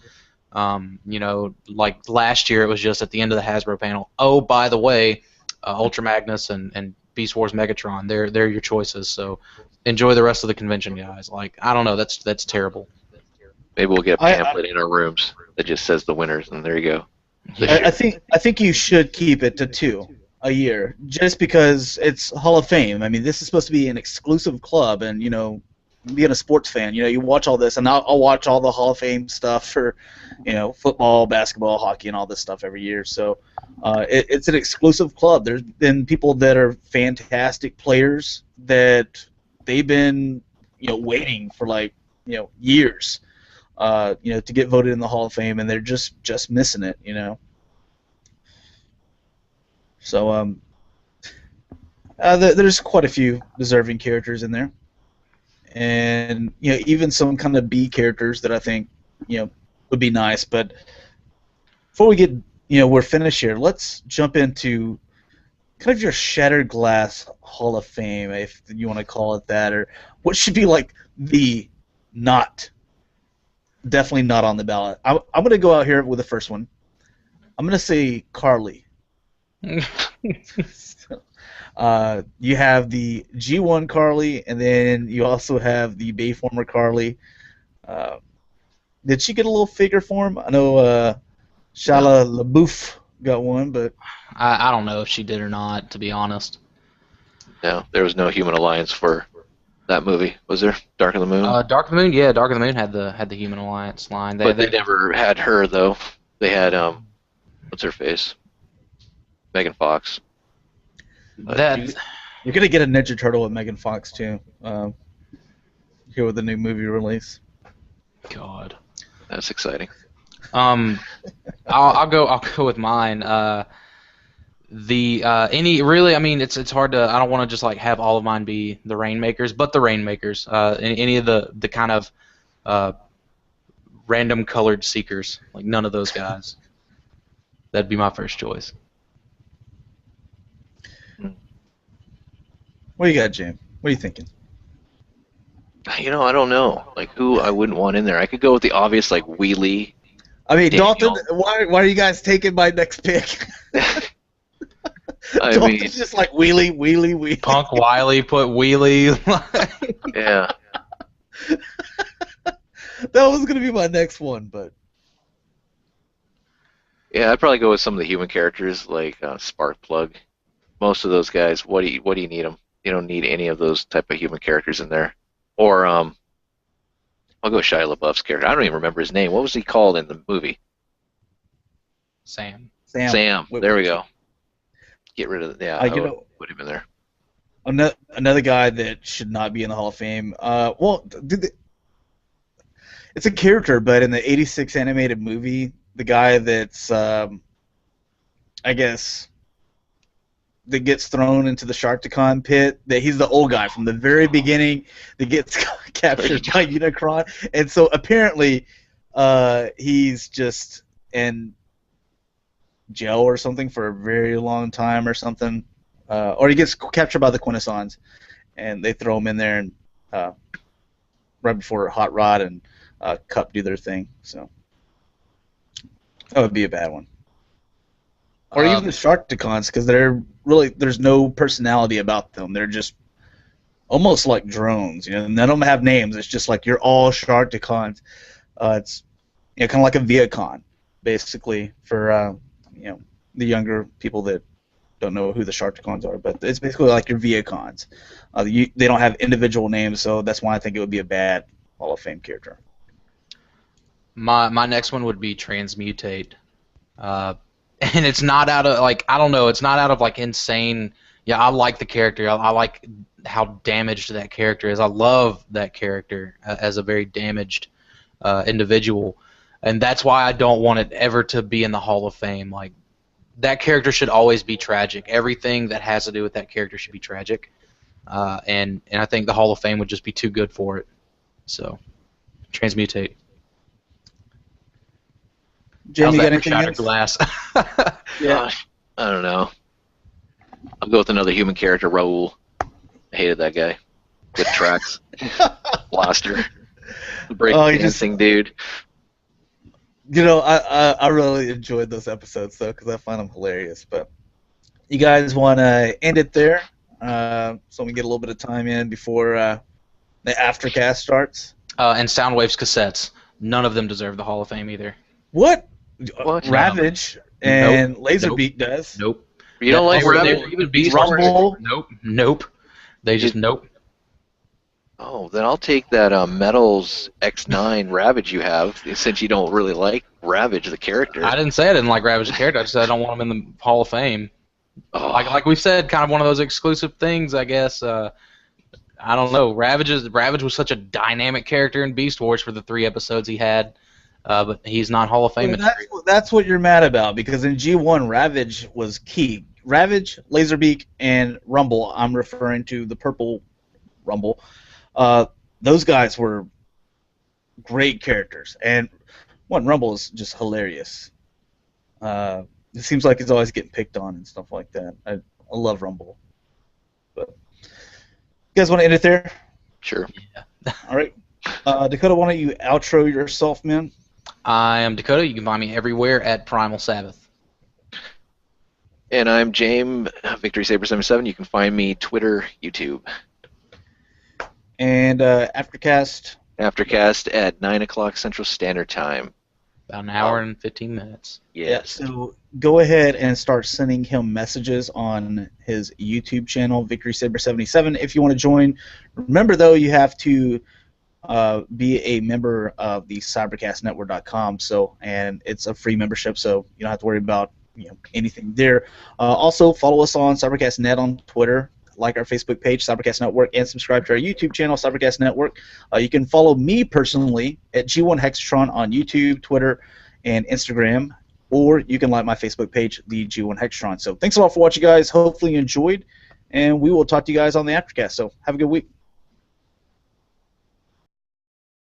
Like last year, it was just at the end of the Hasbro panel. Oh, by the way, Ultra Magnus and Beast Wars Megatron. They're your choices. So enjoy the rest of the convention, guys. Like, I don't know. That's terrible. Maybe we'll get a pamphlet in our rooms that just says the winners, and there you go. I think you should keep it to 2 a year, just because it's Hall of Fame. I mean, this is supposed to be an exclusive club, and being a sports fan, you watch all this, and I'll watch all the Hall of Fame stuff for, football, basketball, hockey, and all this stuff every year. So it's an exclusive club. There's been people that are fantastic players that they've been, waiting for years, to get voted in the Hall of Fame, and they're just missing it, So there's quite a few deserving characters in there, and even some kind of B characters that I think would be nice. But before we get we're finished here, let's jump into kind of your Shattered Glass Hall of Fame, if you want to call it that, or what should be the definitely not on the ballot. I'm going to go out here with the first one. I'm going to say Carly. You have the G1 Carly, and then you also have the Bayformer Carly. Did she get a little figure form? I know Shia LaBeouf got one, but I don't know if she did or not, to be honest. No, there was no Human Alliance for that movie, was there? Dark of the Moon? Dark of the Moon, yeah, Dark of the Moon had the Human Alliance line. But they never had her, though. They had, what's her face? Megan Fox. You're going to get a Ninja Turtle with Megan Fox, too, here with the new movie release. God. That's exciting. I'll go with mine. It's hard to. I don't want to just have all of mine be the Rainmakers, but the Rainmakers. Any of the kind of random colored Seekers, none of those guys. That'd be my first choice. What do you got, Jaim? What are you thinking? I don't know. Who I wouldn't want in there. I could go with the obvious, Wheelie. I mean, Daniel. Dalton, why are you guys taking my next pick? Dalton's just Wheelie. Punk Wiley put Wheelie. Yeah. That was going to be my next one, but... Yeah, I'd probably go with some of the human characters, like Sparkplug. Most of those guys, what do you need them? You don't need any of those type of human characters in there. Or, I'll go with Shia LaBeouf's character. I don't even remember his name. What was he called in the movie? Sam. There we go. Get rid of I would put him in there. Another guy that should not be in the Hall of Fame. It's a character, but in the '86 animated movie, the guy that's, I guess, that gets thrown into the Sharkticon pit, that he's the old guy from the very beginning that gets captured by Unicron. And so apparently he's just in jail or something for a very long time or something. Or he gets captured by the Quintessons, and they throw him in there and right before Hot Rod and Cup do their thing. So that would be a bad one. Or even the Sharkticons, because there's no personality about them. They're just almost like drones, and they don't have names. It's just you're all Sharkticons. It's kind of like a Viacon, basically, for the younger people that don't know who the Sharkticons are. But it's basically like your Viacons. They don't have individual names, so that's why I think it would be a bad Hall of Fame character. My next one would be Transmutate. And it's not out of I don't know. It's not out of insane. Yeah, I like the character. I like how damaged that character is. I love that character as a very damaged individual, and that's why I don't want it ever to be in the Hall of Fame. That character should always be tragic. Everything that has to do with that character should be tragic, and I think the Hall of Fame would just be too good for it. So, Transmutate. Jaim, you got anything else? Glass? Yeah. I don't know. I'll go with another human character, Raul. I hated that guy. With tracks. Blaster. Breakdancing dude. I really enjoyed those episodes, though, because I find them hilarious. But you guys want to end it there so we get a little bit of time in before the Aftercast starts? And Soundwave's cassettes. None of them deserve the Hall of Fame either. What? What? Ravage and Laserbeak does. Nope. You don't like Ravage? Even Beast Rumble? Nope. They just nope. Oh, then I'll take that Metals X9 Ravage you have, since you don't really like Ravage the character. I didn't say I didn't like Ravage the character. I just said I don't want him in the Hall of Fame. Oh, Like we've said, kind of one of those exclusive things, I guess. I don't know. Ravage was such a dynamic character in Beast Wars for the 3 episodes he had, but he's not Hall of Fame. Well, that's what you're mad about, because in G1, Ravage was key. Ravage, Laserbeak, and Rumble. I'm referring to the purple Rumble. Those guys were great characters, and Rumble is just hilarious. It seems like he's always getting picked on and stuff like that. I love Rumble. But you guys want to end it there? sure. Yeah. All right. Dakota, why don't you outro yourself, man? I am Dakota. You can find me everywhere at PrimalSabbath. And I'm Jaim, Victory Saber 77. You can find me Twitter, YouTube. And Aftercast. Aftercast at 9 o'clock Central Standard Time. About an hour and 15 minutes. Yes. Yeah, so go ahead and start sending him messages on his YouTube channel, Victory Saber 77, if you want to join. Remember, though, you have to be a member of the CybercastNetwork.com. And it's a free membership, so you don't have to worry about anything there. Also, follow us on CybercastNet on Twitter. Like our Facebook page, Cybercast Network, and subscribe to our YouTube channel, Cybercast Network. You can follow me personally at G1 Hexatron on YouTube, Twitter, and Instagram, or you can like my Facebook page, the G1 Hexatron. So thanks a lot for watching, guys. Hopefully you enjoyed, and we will talk to you guys on the Aftercast. So have a good week.